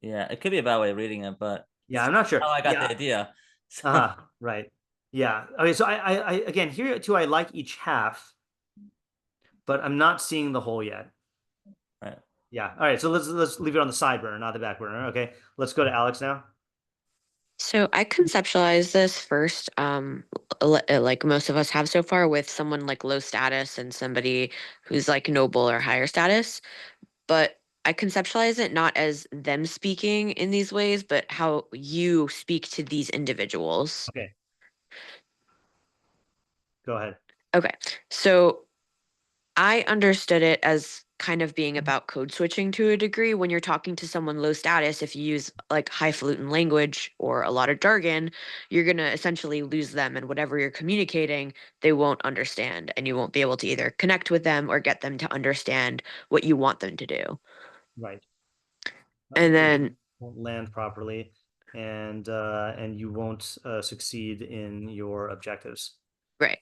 Yeah, it could be a bad way of reading it, but Yeah, I'm not sure. how I got Yeah. the idea. So, Right. Yeah. Okay. So I again here too, I like each half, but I'm not seeing the whole yet. right. Yeah. All right. So let's leave it on the side burner, not the back burner. Okay. Let's go to Alex now. So I conceptualized this first, like most of us have so far, with someone like low status and somebody who's like noble or higher status. But I conceptualize it not as them speaking in these ways, but how you speak to these individuals. Okay. Go ahead. Okay. So I understood it as kind of being about code switching to a degree. When you're talking to someone low status, if you use like highfalutin language or a lot of jargon, you're going to essentially lose them, and whatever you're communicating, they won't understand, and you won't be able to either connect with them or get them to understand what you want them to do. Right. And then won't land properly, and you won't succeed in your objectives. right.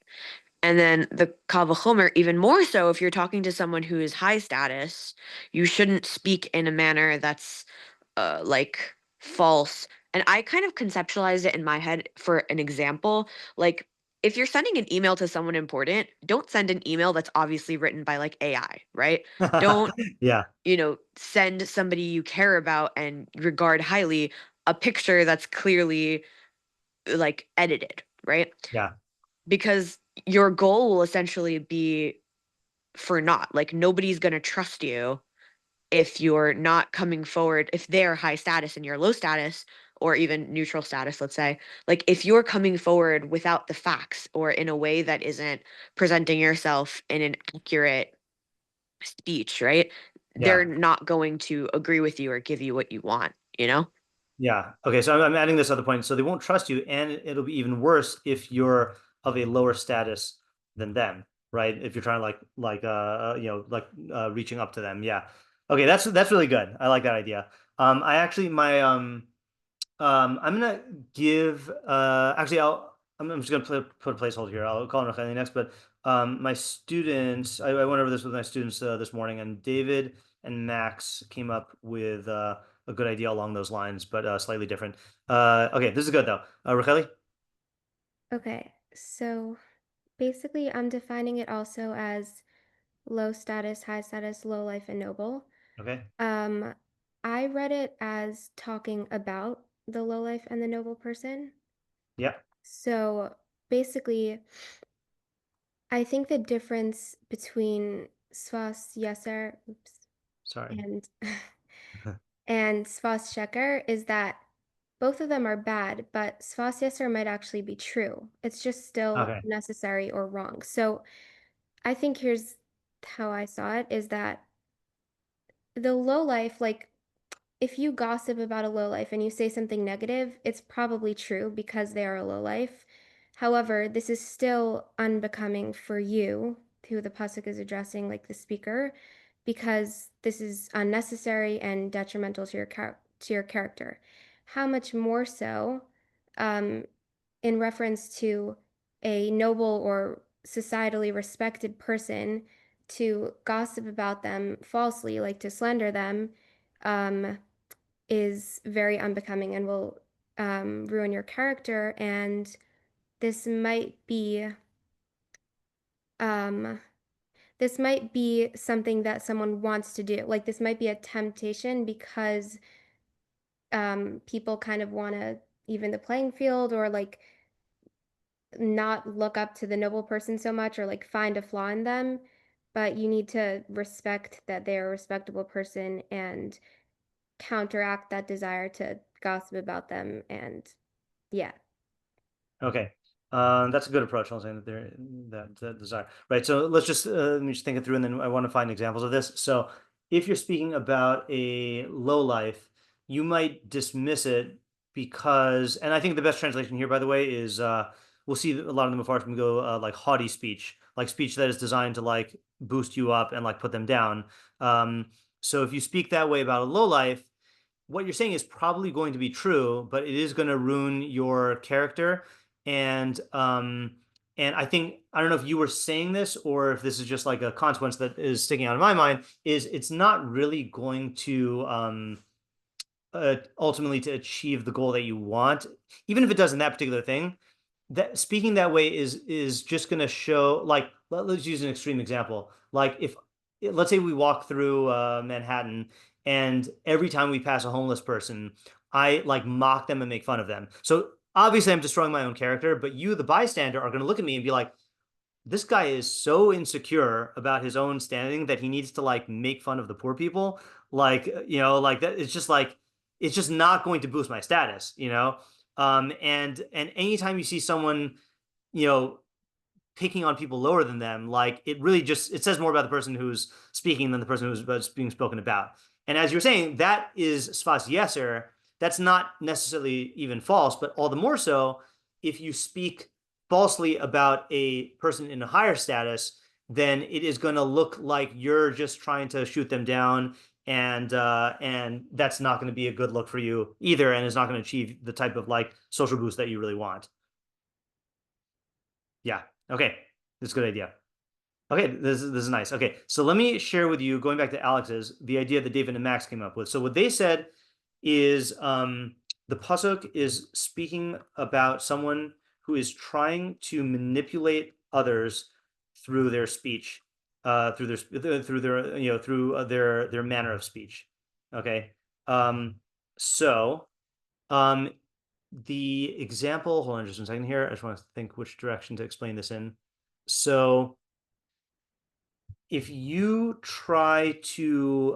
And then the Kal Vachomer, even more so, if you're talking to someone who is high status, you shouldn't speak in a manner that's like false. And I kind of conceptualized it in my head for an example. Like, if you're sending an email to someone important, don't send an email that's obviously written by like AI, right? Don't, Yeah. Send somebody you care about and regard highly a picture that's clearly like edited, right? Yeah. Because your goal will essentially be for naught. Like, nobody's going to trust you if you're not coming forward, if they're high status and you're low status, or even neutral status, let's say. Like, if you're coming forward without the facts or in a way that isn't presenting yourself in an accurate speech, right? Yeah. They're not going to agree with you or give you what you want, you know? Yeah. Okay. So I'm adding this other point. So they won't trust you, and it'll be even worse if you're of a lower status than them, right? If you're trying to reaching up to them. Yeah. Okay. That's really good. I like that idea. I actually I'm gonna give actually I'm just gonna put a placeholder here. I'll call on Racheli next, but my students, I went over this with my students this morning, and David and Max came up with a good idea along those lines, but slightly different. Okay, this is good though. Racheli? Okay, so basically, I'm defining it also as low status, high status, low life, and noble. Okay. I read it as talking about the low life and the noble person. Yeah. So basically, I think the difference between Svas Yeser, Sorry. and and Svas Sheker is that both of them are bad, but Svas Yeser might actually be true. It's just still Okay. necessary or wrong. So I think here's how I saw it, is that the low life, like if you gossip about a low life and you say something negative, it's probably true because they are a low life. However, this is still unbecoming for you, who the pasuk is addressing, like the speaker, because this is unnecessary and detrimental to your character. How much more so, in reference to a noble or societally respected person, to gossip about them falsely, like to slander them, is very unbecoming and will ruin your character. And this might be something that someone wants to do. Like, this might be a temptation because people kind of want to even the playing field, or like not look up to the noble person so much or like find a flaw in them, but you need to respect that they're a respectable person and counteract that desire to gossip about them. And yeah. Okay. That's a good approach. I'm saying that desire, right? So let's just let me just think it through, and then I want to find examples of this. So if you're speaking about a low life, you might dismiss it because, and I think the best translation here, by the way, is we'll see a lot of the meforshim go like haughty speech, like speech that is designed to like boost you up and like put them down. So if you speak that way about a low life, what you're saying is probably going to be true, but it is going to ruin your character. And I think, I don't know if you were saying this or if this is just like a consequence that is sticking out of my mind, is it's not really going to ultimately to achieve the goal that you want, even if it does in that particular thing. That speaking that way is just going to show, like, let's use an extreme example. Like if, let's say we walk through Manhattan, and every time we pass a homeless person, I like mock them and make fun of them. So obviously I'm destroying my own character, but you, the bystander, are going to look at me and be like, this guy is so insecure about his own standing that he needs to like make fun of the poor people. Like, like that, it's just like, it's just not going to boost my status. And anytime you see someone, picking on people lower than them, like it really just, it says more about the person who's speaking than the person who's being spoken about. And as you're saying, that is sfas yeser. That's not necessarily even false, but all the more so if you speak falsely about a person in a higher status, then it is going to look like you're just trying to shoot them down, and that's not going to be a good look for you either, and is not going to achieve the type of like social boost that you really want. Yeah. Okay. That's a good idea. Okay, this is nice. Okay, so let me share with you, going back to Alex's, the idea that David and Max came up with. So what they said is the pasuk is speaking about someone who is trying to manipulate others through their speech, through their manner of speech. Okay, the example. Hold on just a second here. I just want to think which direction to explain this in. So if you try to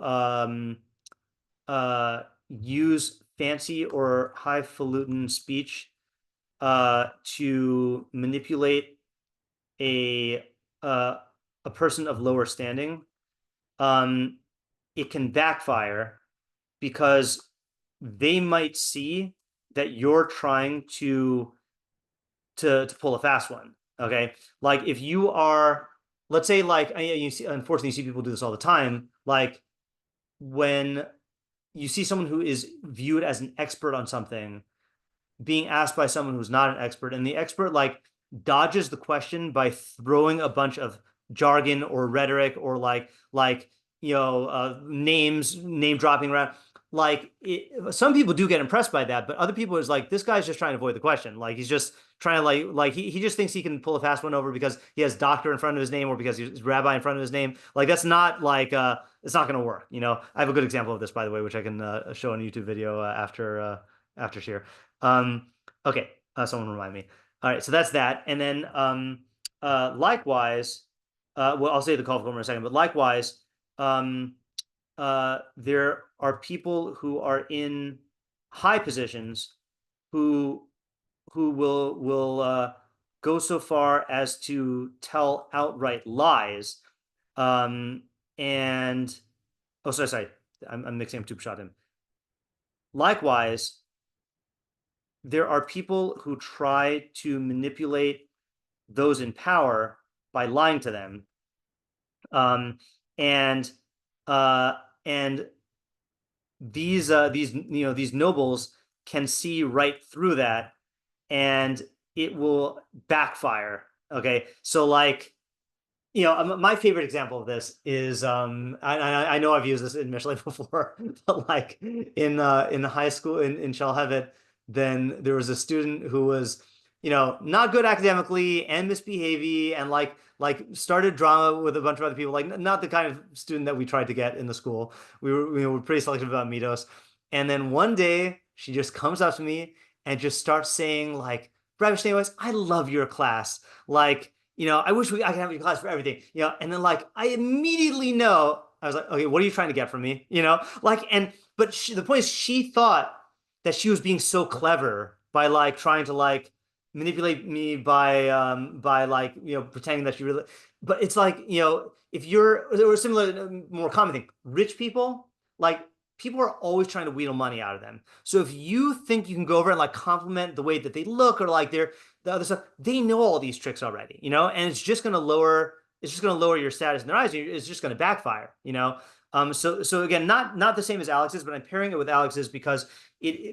use fancy or highfalutin speech to manipulate a person of lower standing, it can backfire because they might see that you're trying to pull a fast one. Okay, like if you are, let's say, like you see, unfortunately, you see people do this all the time. Like when you see someone who is viewed as an expert on something being asked by someone who's not an expert, and the expert like dodges the question by throwing a bunch of jargon or rhetoric or name dropping around. Like some people do get impressed by that, but other people is like, this guy's just trying to avoid the question. Like he's just trying to like he just thinks he can pull a fast one over because he has doctor in front of his name or because he's rabbi in front of his name. Like that's not like it's not going to work. I have a good example of this, by the way, which I can show on a YouTube video after shiur. Okay, someone remind me. All right, so that's that, and then likewise, well, I'll say the call for in a second, but likewise, there are people who are in high positions who will go so far as to tell outright lies, and sorry, I'm mixing up two pshatim. Likewise, there are people who try to manipulate those in power by lying to them, and these nobles can see right through that, and it will backfire. Okay, so like my favorite example of this is I know I've used this in Mishlei before, but like in high school in Shalhevet, then there was a student who was not good academically and misbehaving and like started drama with a bunch of other people, like not the kind of student that we tried to get in the school. We were pretty selective about mitos. And then one day she just comes up to me and just starts saying like Rabbi Schneeweiss, I love your class. Like, I wish I could have your class for everything, and then like, I immediately know, I was like, okay, what are you trying to get from me? But the point is she thought that she was being so clever by like trying to like manipulate me by like, pretending that she really, but it's like, if you're, or similar, more common thing, rich people, like people are always trying to wheedle money out of them. So if you think you can go over and like compliment the way that they look or like the other stuff, they know all these tricks already, and it's just going to lower your status in their eyes. It's just going to backfire, So again, not the same as Alex's, but I'm pairing it with Alex's because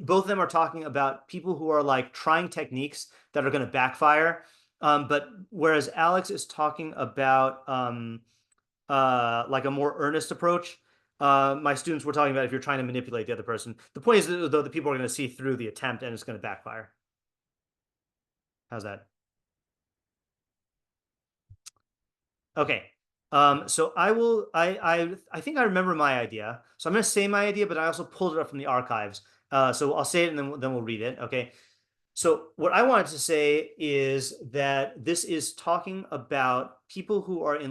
both of them are talking about people who are like trying techniques that are going to backfire. But whereas Alex is talking about like a more earnest approach, my students were talking about if you're trying to manipulate the other person. The point is, though, the people are going to see through the attempt and it's going to backfire. How's that? Okay. So I think I remember my idea. So I'm going to say my idea, but I also pulled it up from the archives. So I'll say it and then we'll read it. Okay. So what I wanted to say is that this is talking about people who are in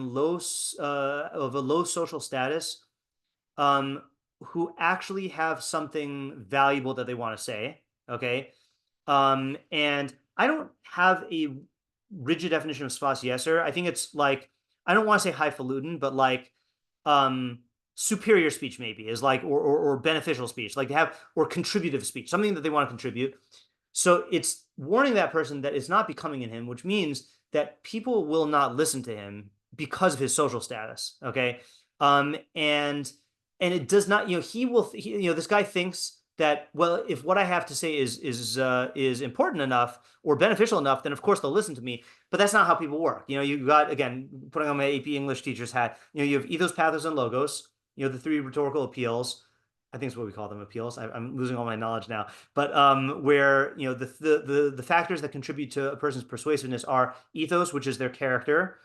of a low social status, who actually have something valuable that they want to say. Okay. And I don't have a rigid definition of sfas yeser. I think it's like, I don't want to say highfalutin, but like superior speech maybe is like, or beneficial speech, like they have, or contributive speech, something that they want to contribute. So it's warning that person that it's not becoming in him, which means that people will not listen to him because of his social status. Okay. And it does not, this guy thinks that, well, if what I have to say is important enough or beneficial enough, then of course they'll listen to me. But that's not how people work. You got, again, putting on my AP English teacher's hat, you have ethos, pathos, and logos, the three rhetorical appeals. I think it's what we call them, appeals. I'm losing all my knowledge now. But where, the factors that contribute to a person's persuasiveness are ethos, which is their character,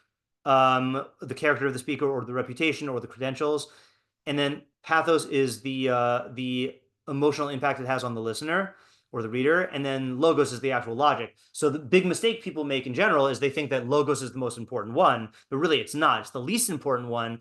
the character of the speaker or the reputation or the credentials. And then pathos is the emotional impact it has on the listener or the reader. And then logos is the actual logic. So the big mistake people make in general is they think that logos is the most important one, but really it's not. It's the least important one.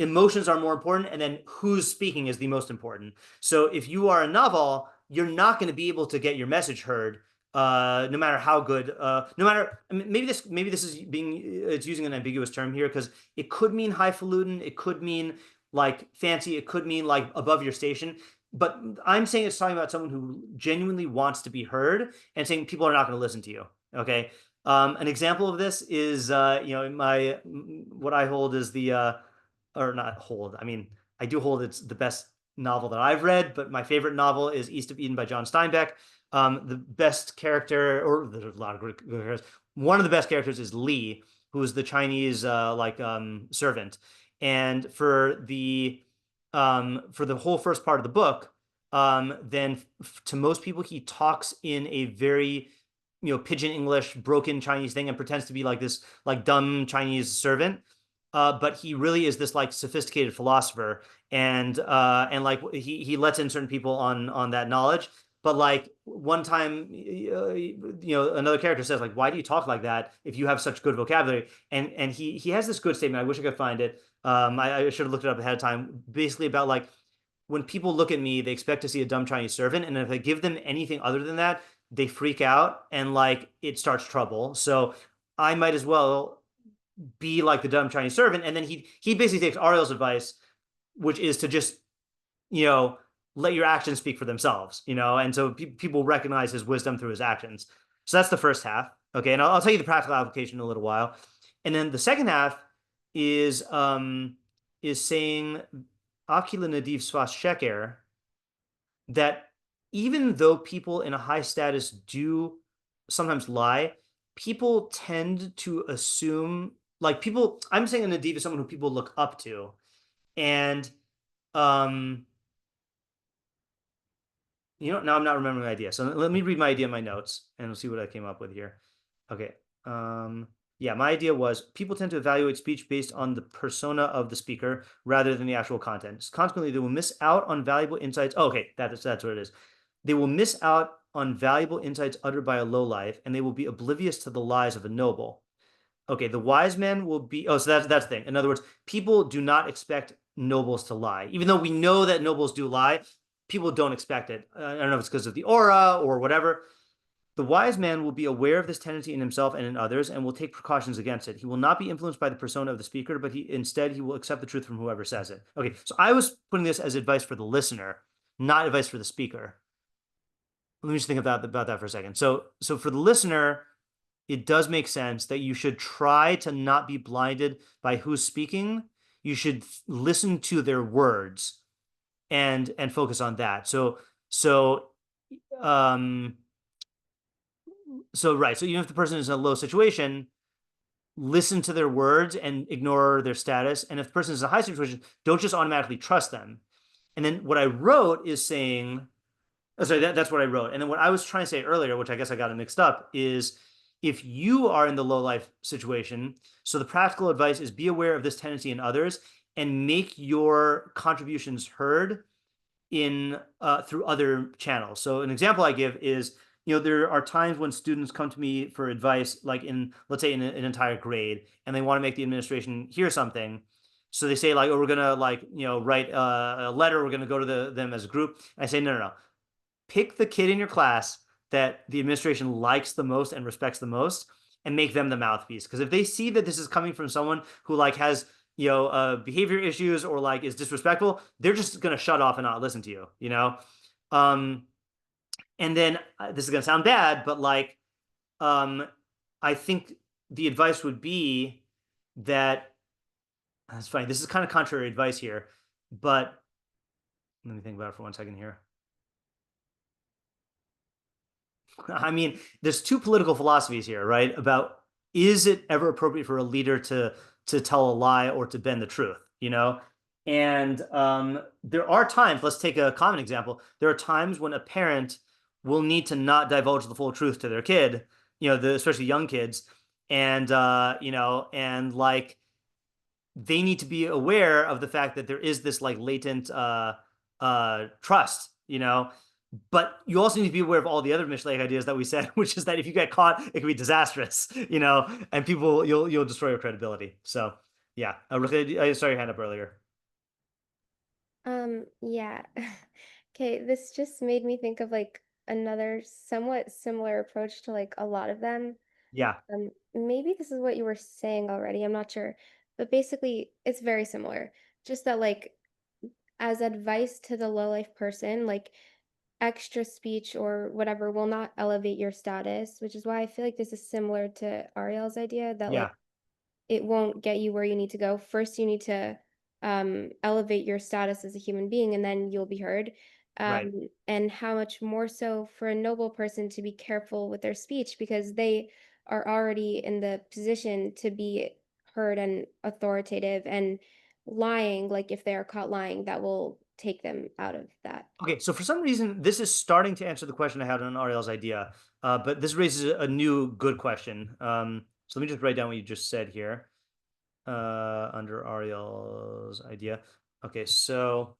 Emotions are more important, and then who's speaking is the most important. So if you are a novel, you're not going to be able to get your message heard, no matter how good. No matter, maybe this is it's using an ambiguous term here because it could mean highfalutin, it could mean like fancy, it could mean like above your station. But I'm saying it's talking about someone who genuinely wants to be heard and saying people are not going to listen to you. Okay. An example of this is, what I hold is or not hold. I mean, I do hold it's the best novel that I've read, but my favorite novel is East of Eden by John Steinbeck. The best character, or there's a lot of good characters. One of the best characters is Li, who is the Chinese servant. And for the whole first part of the book, then to most people he talks in a very pidgin English, broken Chinese thing, and pretends to be like this like dumb Chinese servant. But he really is this like sophisticated philosopher, and like he lets in certain people on that knowledge. But like one time, another character says like, "Why do you talk like that if you have such good vocabulary?" And he has this good statement. I wish I could find it. I should have looked it up ahead of time. Basically about like when people look at me, they expect to see a dumb Chinese servant, and if I give them anything other than that, they freak out and like it starts trouble. So I might as well be like the dumb Chinese servant. And then he basically takes Ariel's advice, which is to just, let your actions speak for themselves, and so people recognize his wisdom through his actions. So that's the first half. Okay. And I'll tell you the practical application in a little while. And then the second half is saying Akila Nadiv Sfas Sheker, that even though people in a high status do sometimes lie, people tend to assume like people, I'm saying a Nadiv is someone who people look up to. And, now I'm not remembering my idea. So let me read my idea in my notes and we'll see what I came up with here. Okay. Yeah, my idea was people tend to evaluate speech based on the persona of the speaker rather than the actual content. Consequently, they will miss out on valuable insights. Oh, okay, that's what it is. They will miss out on valuable insights uttered by a lowlife, and they will be oblivious to the lies of a noble. Okay, the wise man will be, so that's the thing. In other words, people do not expect nobles to lie. Even though we know that nobles do lie, people don't expect it. I don't know if it's because of the aura or whatever. The wise man will be aware of this tendency in himself and in others and will take precautions against it. He will not be influenced by the persona of the speaker, but instead he will accept the truth from whoever says it. Okay, so I was putting this as advice for the listener, not advice for the speaker. Let me just think about that for a second. So for the listener, it does make sense that you should try to not be blinded by who's speaking. You should listen to their words and focus on that. So even if the person is in a low situation, listen to their words and ignore their status. And if the person is in a high situation, don't just automatically trust them. And then what I wrote is saying, that's what I wrote. And then what I was trying to say earlier, which I guess I got it mixed up, is if you are in the low life situation, so the practical advice is be aware of this tendency in others and make your contributions heard in through other channels. So an example I give is, there are times when students come to me for advice, like let's say in an entire grade, and they want to make the administration hear something. So they say like, oh, we're going to write a letter. We're going to go to them as a group. I say, no. Pick the kid in your class that the administration likes the most and respects the most and make them the mouthpiece. Because if they see that this is coming from someone who has, behavior issues or is disrespectful, they're just going to shut off and not listen to you, And then this is going to sound bad, but I think the advice would be that, that's funny, this is kind of contrary advice here, but let me think about it for 1 second here. I mean, there's two political philosophies here, right? About is it ever appropriate for a leader to tell a lie or to bend the truth, And there are times, let's take a common example. There are times when a parent will need to not divulge the full truth to their kid, especially young kids. And, they need to be aware of the fact that there is this latent trust, But you also need to be aware of all the other Mishlei ideas that we said, which is that if you get caught, it can be disastrous, and people, you'll destroy your credibility. So yeah, I saw your hand up earlier. Yeah. Okay, this just made me think of another somewhat similar approach to a lot of them. Yeah. Maybe this is what you were saying already, I'm not sure. But basically, it's very similar. Just that as advice to the low life person, extra speech or whatever will not elevate your status, which is why I feel like this is similar to Ariel's idea that it won't get you where you need to go. First, you need to elevate your status as a human being, and then you'll be heard. Right. And how much more so for a noble person to be careful with their speech, because they are already in the position to be heard and authoritative, and lying, if they are caught lying, that will take them out of that. Okay, so for some reason, this is starting to answer the question I had on Ariel's idea, but this raises a new good question. So let me just write down what you just said here under Ariel's idea. Okay, so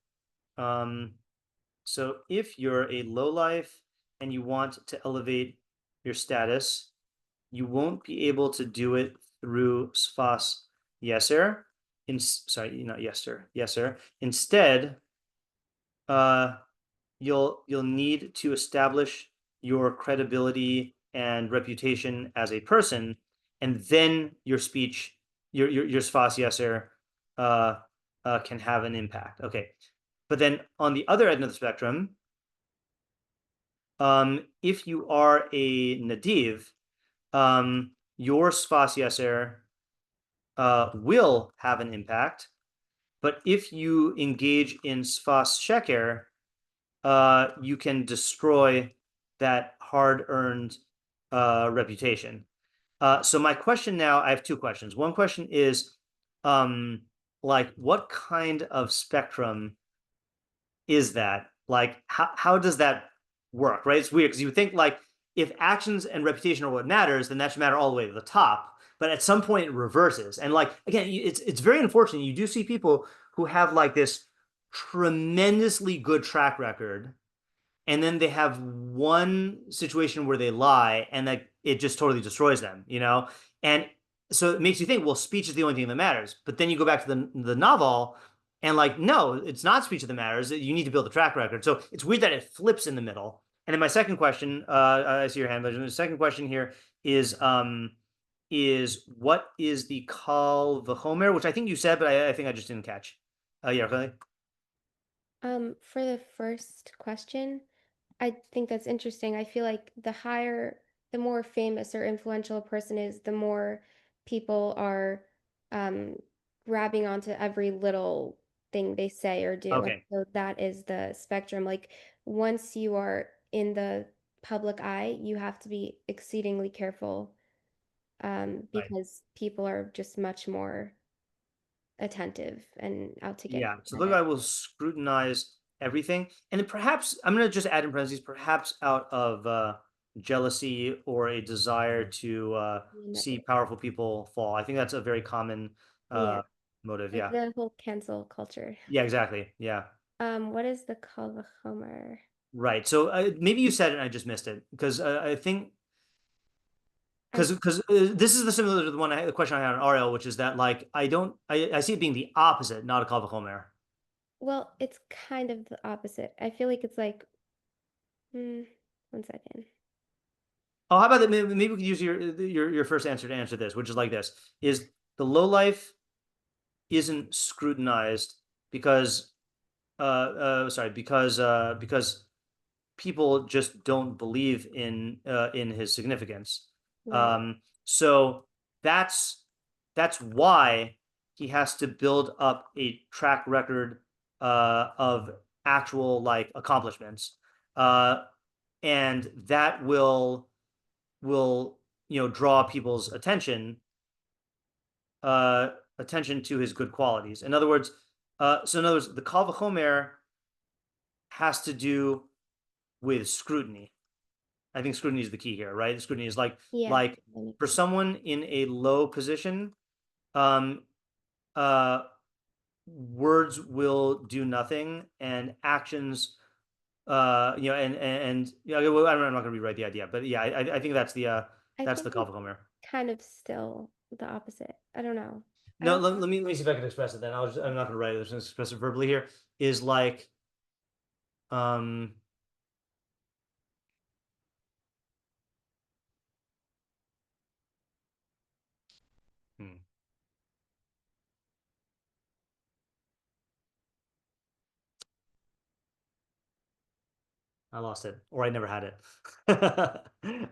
if you're a lowlife and you want to elevate your status, you won't be able to do it through sfas yeser. Yeser. Instead, you'll need to establish your credibility and reputation as a person, and then your speech, your sfas yeser, can have an impact. Okay, but then on the other end of the spectrum, if you are a nadiv, your sfas yeser will have an impact. But if you engage in sfas sheker, you can destroy that hard-earned reputation. So my question now, I have two questions. One question is, what kind of spectrum is that? How does that work, right? It's weird because you would think if actions and reputation are what matters, then that should matter all the way to the top. But at some point it reverses. And again, it's very unfortunate. You do see people who have this tremendously good track record and then they have one situation where they lie, and that it just totally destroys them, And so it makes you think, well, speech is the only thing that matters. But then you go back to the novel, and like, no, it's not speech that matters. You need to build a track record. So it's weird that it flips in the middle. And then my second question, I see your hand, but the second question here is what is the kal v'chomer, which I think you said, but I think I just didn't catch. Yeah, really? For the first question, I think that's interesting. I feel like the more famous or influential a person is, the more people are grabbing onto every little thing they say or do. Okay. So that is the spectrum. Like once you are in the public eye, you have to be exceedingly careful because people are just much more attentive and out to get Yeah. you. So the guy will scrutinize everything. And then perhaps, I'm going to just add in parentheses, perhaps out of jealousy or a desire to see powerful people fall. I think that's a very common motive. Like Yeah. the whole cancel culture. Yeah, exactly. Yeah. What is the kal v'chomer? Right. So maybe you said it and I just missed it because I think because this is the similar to the question I had on Ariel, which is that like I see it being the opposite, not a kal v'chomer. Well, it's kind of the opposite. I feel like it's like, one second. Oh, how about that? Maybe we could use your first answer to answer this, which is like this: is the low life isn't scrutinized because because people just don't believe in his significance. Right. So that's why he has to build up a track record of actual like accomplishments, and that will draw people's attention to his good qualities. In other words, the kal v'chomer has to do with scrutiny. I think scrutiny is the key here, right? Scrutiny is like for someone in a low position, words will do nothing, and actions, I'm not going to rewrite the idea, but yeah, I think that's the kal v'chomer. Kind of still the opposite. I don't know. No, let me see if I can express it. Then I'm not going to write it. I'm just express it verbally here. Is like, I lost it, or I never had it.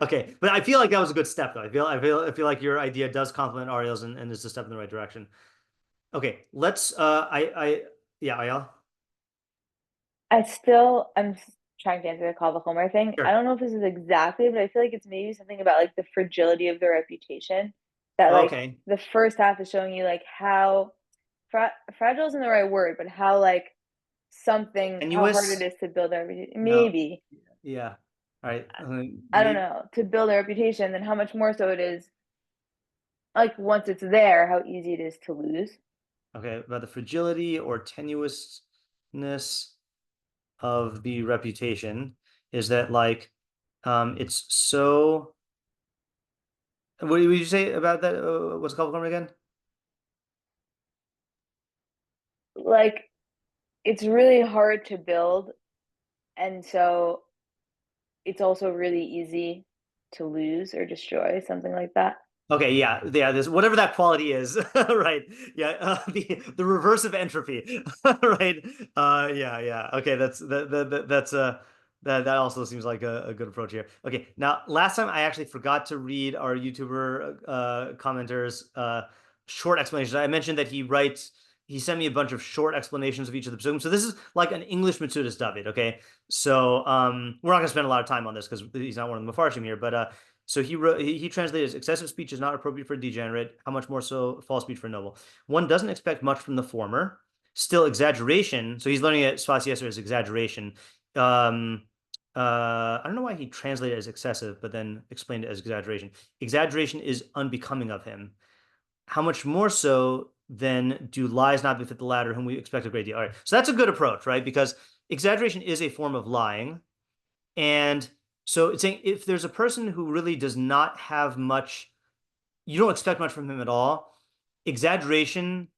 Okay, but I feel like that was a good step, though. I feel like your idea does complement Ariel's and is a step in the right direction. Okay, let's. Yeah, Ayala. I'm trying to answer the kal v'chomer thing. Sure. I don't know if this is exactly, but I feel like it's maybe something about like the fragility of their reputation. That like the first half is showing you like how fragile isn't the right word, but how like how hard it is to build their reputation. Maybe. No. Yeah. All right. I don't know, to build a reputation, then how much more so it is like once it's there, how easy it is to lose. Okay, about the fragility or tenuousness of the reputation is that like it's so. What did you say about that? What's it called again? Like it's really hard to build, and so it's also really easy to lose or destroy, something like that. Okay, yeah, there's whatever that quality is, right? Yeah, the reverse of entropy, right? Yeah. Okay, that also seems like a good approach here. Okay, now last time I actually forgot to read our YouTuber commenters short explanations. I mentioned that he sent me a bunch of short explanations of each of the pasukim. So this is like an English Matsudas David, okay? So we're not gonna spend a lot of time on this because he's not one of the meforshim here, but so he translated as excessive speech is not appropriate for a degenerate, how much more so false speech for a noble. One doesn't expect much from the former. Still exaggeration. So he's learning at Sfas Yeser as exaggeration. I don't know why he translated it as excessive, but then explained it as exaggeration. Exaggeration is unbecoming of him. How much more so then do lies not befit the latter, whom we expect a great deal? All right. So that's a good approach, right? Because exaggeration is a form of lying. And so it's saying if there's a person who really does not have much, you don't expect much from him at all, exaggeration,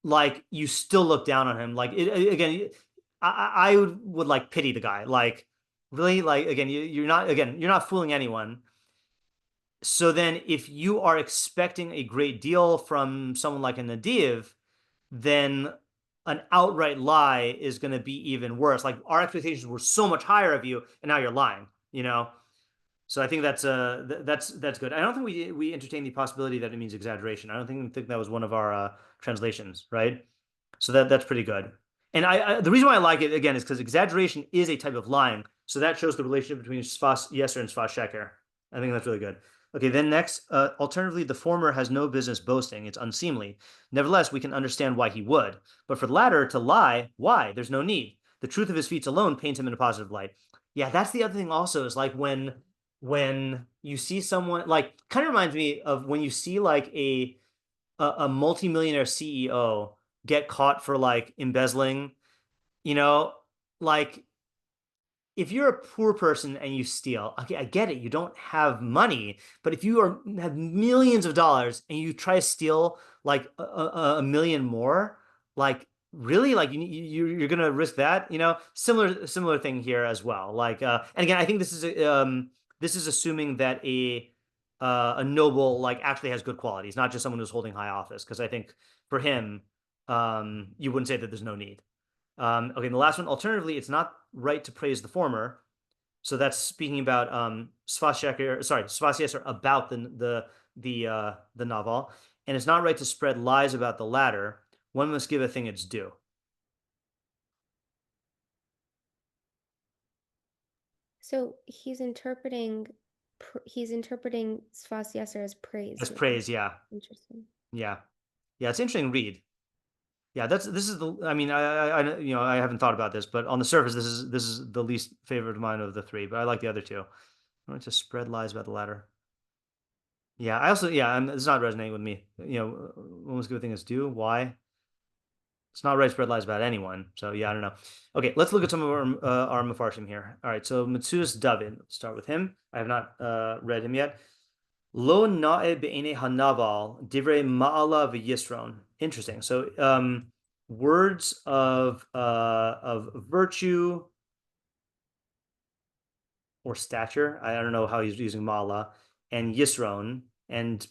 like you still look down on him. Like again, I would like pity the guy. Like really, like again, you're not fooling anyone. So then if you are expecting a great deal from someone like a Nadiv, then an outright lie is going to be even worse. Like our expectations were so much higher of you, and now you're lying, you know? So I think that's good. I don't think we entertain the possibility that it means exaggeration. I don't think that was one of our translations, right? So that's pretty good. And the reason why I like it again is because exaggeration is a type of lying. So that shows the relationship between Sfas Yeser and Sfas Sheker. I think that's really good. Okay, then next, alternatively, the former has no business boasting. It's unseemly. Nevertheless, we can understand why he would. But for the latter, to lie, why? There's no need. The truth of his feats alone paints him in a positive light. Yeah, that's the other thing also, is like when you see someone, like, kind of reminds me of when you see like a multimillionaire CEO get caught for like embezzling, you know, like if you're a poor person and you steal, okay, I get it, you don't have money, but if you have millions of dollars and you try to steal like a million more, like really, like you're gonna risk that, you know? Similar thing here as well. Like, and again, I think this is assuming that a noble like actually has good qualities, not just someone who's holding high office. Because I think for him, you wouldn't say that there's no need. Okay, and the last one. Alternatively, it's not right to praise the former. So that's speaking about Sfas Yeser about the novel, and it's not right to spread lies about the latter. One must give a thing its due. So he's interpreting Sfas Yeser as praise. As praise, yeah. Interesting. Yeah. It's interesting read. Yeah, this is the. I mean, I haven't thought about this, but on the surface, this is the least favorite of mine of the three. But I like the other two. I want to spread lies about the latter. Yeah, I also it's not resonating with me. One must give a thing its due. Why? It's not right to spread lies about anyone. So yeah, I don't know. Okay, let's look at some of our meforshim here. All right, so Metzudas David. Let's start with him. I have not read him yet. Lo na'e be'ene hanaval divrei ma'ala v'yisron. Interesting. So words of virtue or stature. I don't know how he's using ma'ala, and yisron, and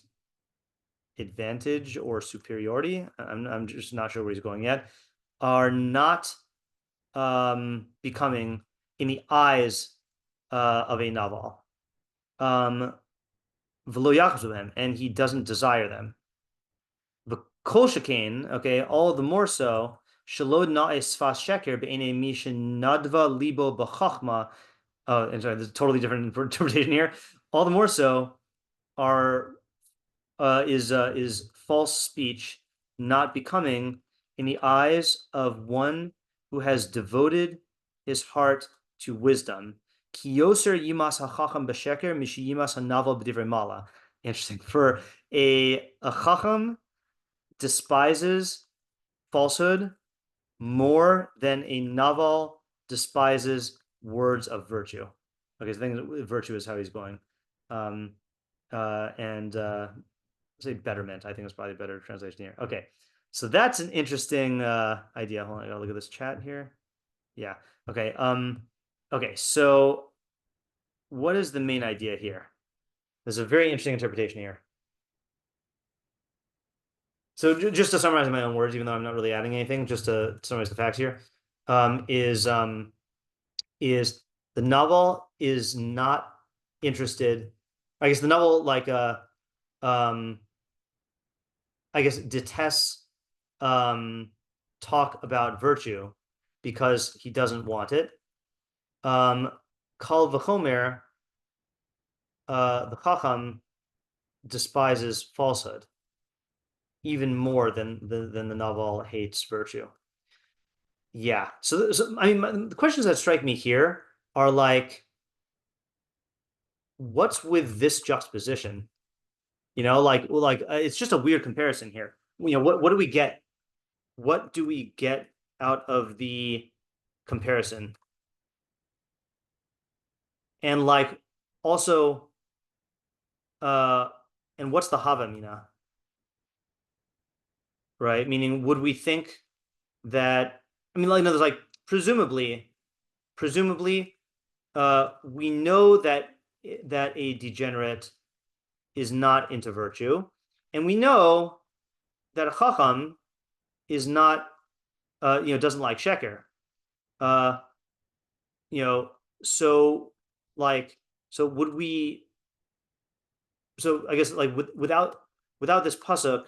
advantage or superiority. I'm just not sure where he's going yet. Are not becoming in the eyes of a naval. And he doesn't desire them. The kol shekain, okay, all the more so. Shalod na'e sfas sheker be'ene mishin nadva libo b'chachma. Oh, I'm sorry, there's a totally different interpretation here. All the more so is false speech not becoming in the eyes of one who has devoted his heart to wisdom. Kiyoser yimas hachacham b'sheker mishi yimas hanaval b'divrei mala. Interesting. For a chacham despises falsehood more than a naval despises words of virtue. Okay, so I think virtue is how he's going. And say betterment, I think is probably a better translation here. Okay, so that's an interesting idea. Hold on, I gotta look at this chat here. Yeah. Okay. Okay. So, what is the main idea here? There's a very interesting interpretation here. So, just to summarize in my own words, even though I'm not really adding anything, just to summarize the facts here, is the novel is not interested. I guess the novel I guess detests talk about virtue because he doesn't want it. Kal v'chomer, the chacham despises falsehood even more than the novel hates virtue. Yeah. So I mean, the questions that strike me here are like, what's with this juxtaposition? It's just a weird comparison here. What do we get? What do we get out of the comparison? And like also, and what's the Havamina? Right? Meaning, would we think that, I mean, like, no, there's like, presumably, we know that a degenerate is not into virtue, and we know that a chacham is not, doesn't like sheker. So like, so would we? So I guess like without this pasuk,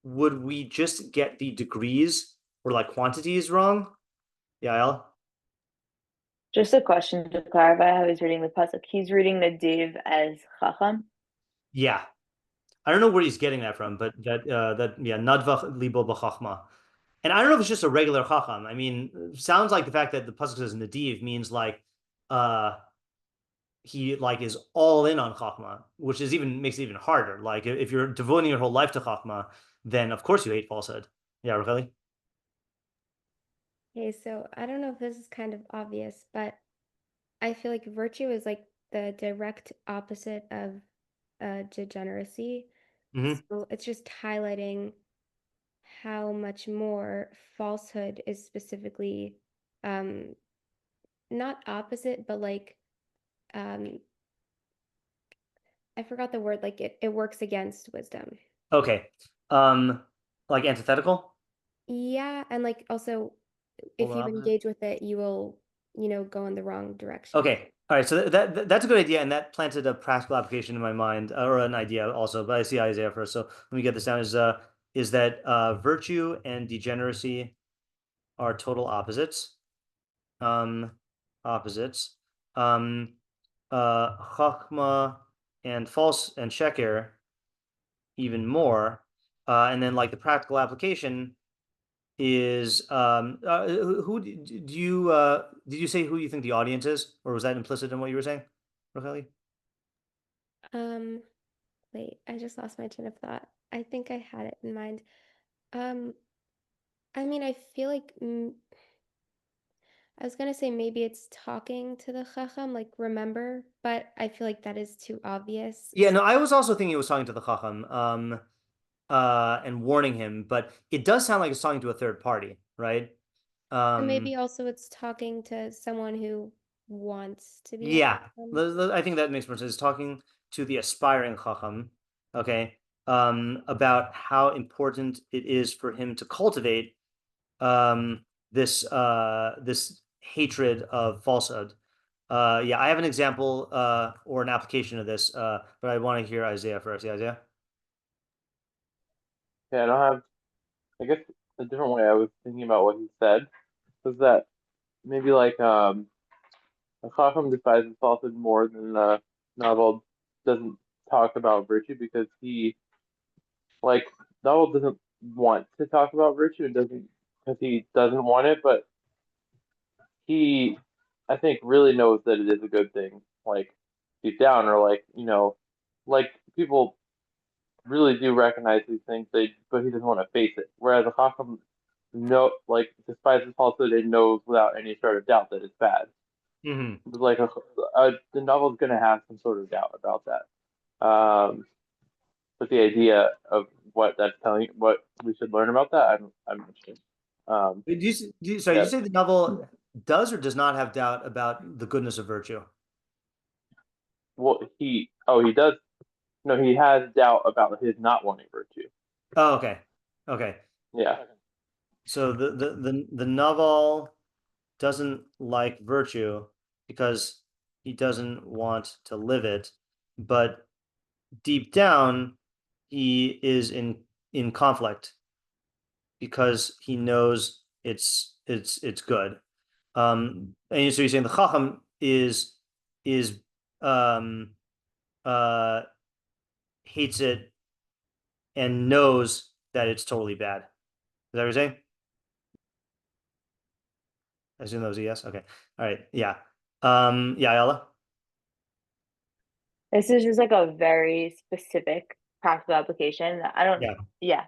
would we just get the degrees or like quantities wrong? Yael? Just a question to clarify how he's reading the pasuk. He's reading the div as chacham. Yeah. I don't know where he's getting that from, but nadvach libo b'chachma. And I don't know if it's just a regular chacham. I mean, sounds like the fact that the pasuk says nadiv means like he like is all in on chachma, which is makes it even harder. Like if you're devoting your whole life to chachma, then of course you hate falsehood. Yeah, Racheli? Okay, so I don't know if this is kind of obvious, but I feel like virtue is like the direct opposite of degeneracy. Mhm. So it's just highlighting how much more falsehood is specifically not opposite, but like I forgot the word, like it works against wisdom. Okay. Like antithetical? Yeah, and like also if Polar you opposite? engage with it, you will, go in the wrong direction. Okay. All right. So that's a good idea, and that planted a practical application in my mind, or an idea also. But I see Isaiah first, so let me get this down. Is that virtue and degeneracy are total opposites? Opposites. Chachma and false and sheker even more. And then like the practical application is who do you did you say who you think the audience is, or was that implicit in what you were saying, Racheli? Um, Wait, I just lost my train of thought. I think I had it in mind. Um, I mean, I feel like I was gonna say maybe it's talking to the chacham, like remember, but I feel like that is too obvious. Yeah, no, I was also thinking it was talking to the Chacham, and warning him, but it does sound like it's talking to a third party, right? Or maybe also it's talking to someone who wants to be a Yeah, chacham. I think that makes more sense. It's talking to the aspiring Chacham, okay, about how important it is for him to cultivate this hatred of falsehood. Yeah, I have an example or an application of this, but I want to hear Isaiah first. Yeah, Isaiah? Yeah, I don't have. I guess a different way I was thinking about what he said was that maybe like a chacham despises falsehood more than the novel doesn't talk about virtue because he like novel doesn't want to talk about virtue and doesn't because he doesn't want it, but he I think really knows that it is a good thing, like deep down, or like like people really do recognize these things, but he doesn't want to face it. Whereas a chacham like despite his falsehood, it knows without any sort of doubt that it's bad. Mm-hmm. Like the novel's gonna have some sort of doubt about that. But the idea of what that's telling, what we should learn about that, I'm interested. Sorry, did Yeah. you say the novel does or does not have doubt about the goodness of virtue? Well, he does. No, he has doubt about his not wanting virtue. Oh, okay. Okay. Yeah. So the novel doesn't like virtue because he doesn't want to live it, but deep down he is in conflict because he knows it's good. And so you're saying the Chacham is um uh hates it and knows that it's totally bad. Is that what you're saying? I assume that was a yes. Okay. All right. Yeah. Yeah, Ayala? This is just like a very specific practical application. Yeah. Yeah,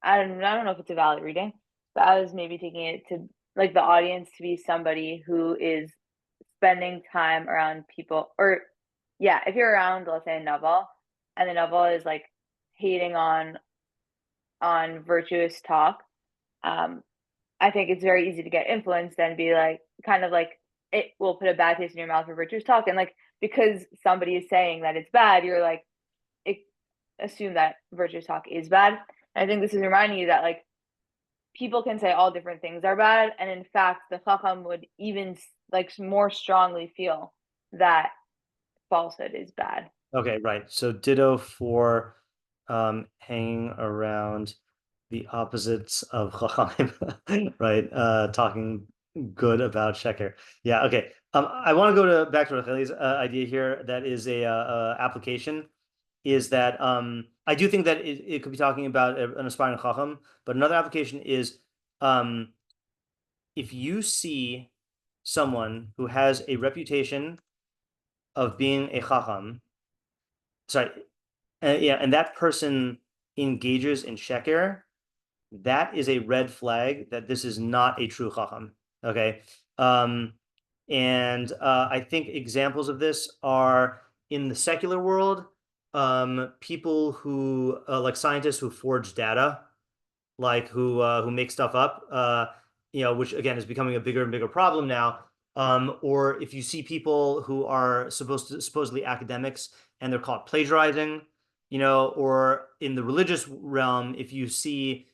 I don't know if it's a valid reading, but I was maybe taking it to like the audience to be somebody who is spending time around people, or yeah, if you're around, let's say, a novel, and the novel is like hating on virtuous talk, I think it's very easy to get influenced and be like, kind of like, it will put a bad taste in your mouth for virtuous talk, and like, because somebody is saying that it's bad, you're like, assume that virtuous talk is bad. And I think this is reminding you that like people can say all different things are bad, and in fact the chacham would even like more strongly feel that falsehood is bad. Okay, right. So ditto for hanging around the opposites of chacham, right? Talking good about sheker. Yeah, okay. I want to go back to Racheli's idea here. That is a application. Is that I do think that it could be talking about an aspiring chacham, but another application is if you see someone who has a reputation of being a chacham, and that person engages in sheker, that is a red flag that this is not a true chacham. Okay, and I think examples of this are in the secular world. People who like scientists who forge data, like who make stuff up, which again is becoming a bigger and bigger problem now. Or if you see people who are supposedly academics and they're caught plagiarizing, or in the religious realm, if you see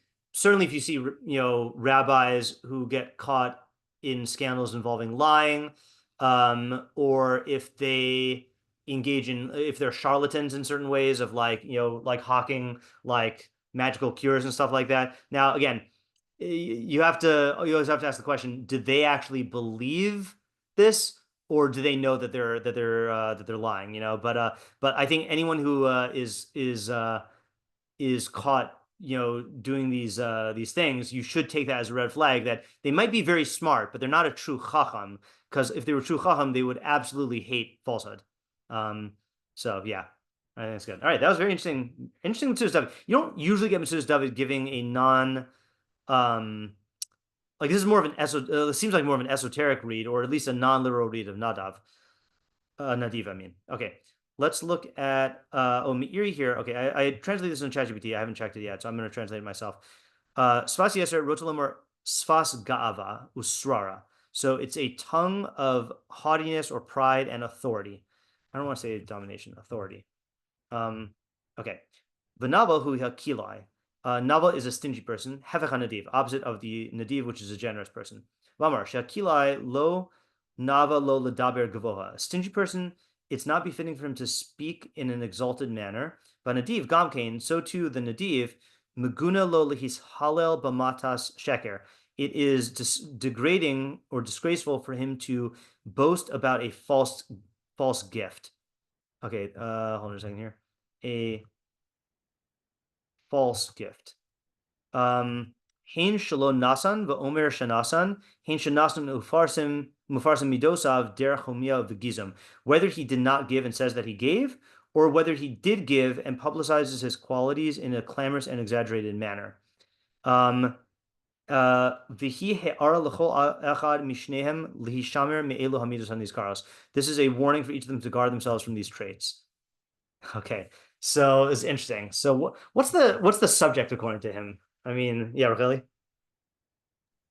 rabbis who get caught in scandals involving lying, or if they if they're charlatans in certain ways of like hawking like magical cures and stuff like that. Now, again, you always have to ask the question: did they actually believe this, or do they know that they're lying? But I think anyone who is caught doing these things, you should take that as a red flag that they might be very smart, but they're not a true chacham, because if they were true chacham, they would absolutely hate falsehood. So yeah, I think that's good. All right, that was very interesting. Interesting Metzudas David. You don't usually get Metzudas David giving a non like this is more of an it seems like more of an esoteric read, or at least a non-literal read of Nadiv, I mean. Okay, let's look at meiri here. Okay, I translated this in ChatGPT. I haven't checked it yet, so I'm going to translate it myself. Sfas yeser rotelomor sfas ga'ava usrara. So it's a tongue of haughtiness or pride and authority. I don't want to say domination, authority. Okay. V'naval hu hakilai. Naval is a stingy person. Hefech nadiv, opposite of the nadiv, which is a generous person. Vamar shakilai lo nava lo ledaber gavoha. A stingy person, it's not befitting for him to speak in an exalted manner. But nadiv gamkein, so too the nadiv meguna lo lehis halel bamatas sheker. It is degrading or disgraceful for him to boast about a false gift. Okay, hold on a second here. A false gift. Hein shelo nasan v'omer shanasan, hein shenasan ufarsim midosav derech homia v'gizum. Whether he did not give and says that he gave, or whether he did give and publicizes his qualities in a clamorous and exaggerated manner. This is a warning for each of them to guard themselves from these traits. Okay, so it's interesting. So what's the subject according to him? I mean, yeah, Racheli?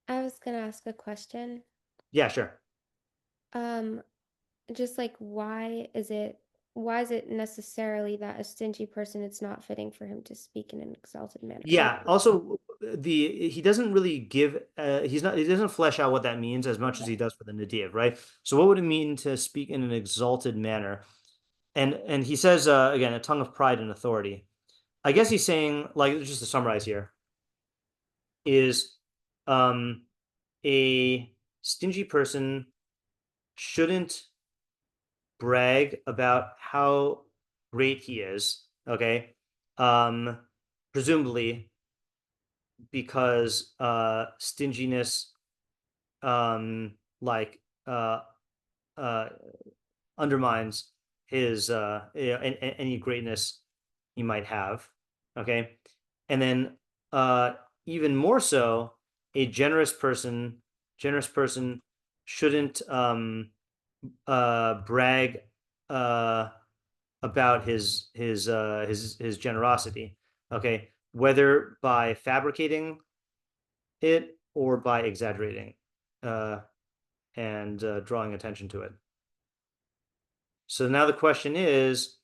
I was gonna ask a question. Yeah, sure. Just like why is it necessarily that a stingy person, it's not fitting for him to speak in an exalted manner? Yeah. Also, he doesn't really give. He doesn't flesh out what that means as much as he does for the nadiv, right? So, what would it mean to speak in an exalted manner? And he says again, a tongue of pride and authority. I guess he's saying, like, just to summarize here, is a stingy person shouldn't brag about how great he is, okay? Presumably because stinginess undermines his any greatness he might have, okay? And then even more so, a generous person shouldn't brag about his generosity, okay, whether by fabricating it or by exaggerating and drawing attention to it. So now the question is,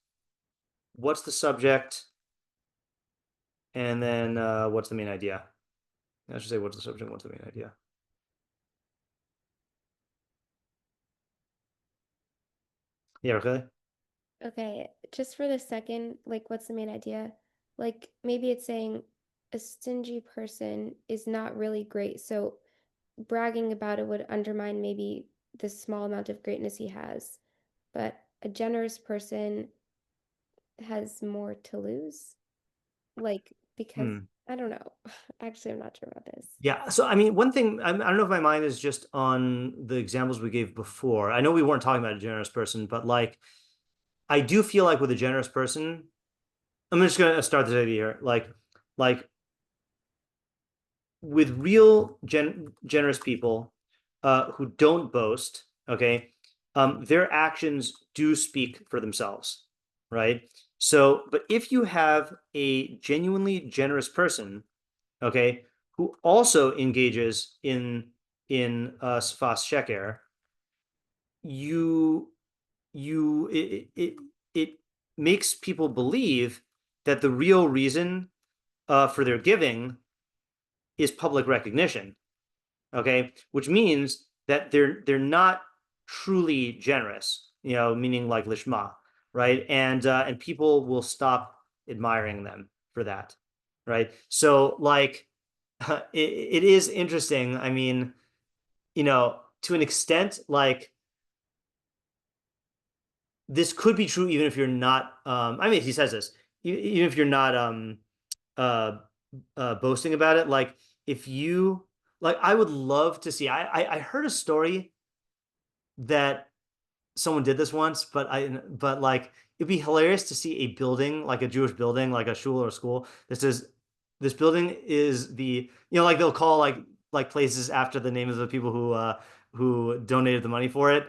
what's the subject? And then what's the main idea? I should say, what's the subject? What's the main idea? Yeah, okay. Okay, just for the second, like, what's the main idea? Like, maybe it's saying a stingy person is not really great. So bragging about it would undermine maybe the small amount of greatness he has. But a generous person has more to lose. Like, because I don't know. Actually, I'm not sure about this. Yeah. So, I mean, one thing, I don't know if my mind is just on the examples we gave before. I know we weren't talking about a generous person, but like, I do feel like with a generous person, I'm just going to start this idea here. Like with real generous people who don't boast, okay, their actions do speak for themselves, right? So, but if you have a genuinely generous person, okay, who also engages in sfas sheker, it makes people believe that the real reason for their giving is public recognition, okay, which means that they're not truly generous, meaning like lishma, right? And people will stop admiring them for that, right? So like it is interesting. I mean, to an extent, like this could be true even if you're not I mean, he says this, even if you're not boasting about it. Like if you like, I would love to see, I heard a story that someone did this once, but like it'd be hilarious to see a building, like a Jewish building, like a shul or a school, that says this building is the, like they'll call like places after the name of the people who donated the money for it,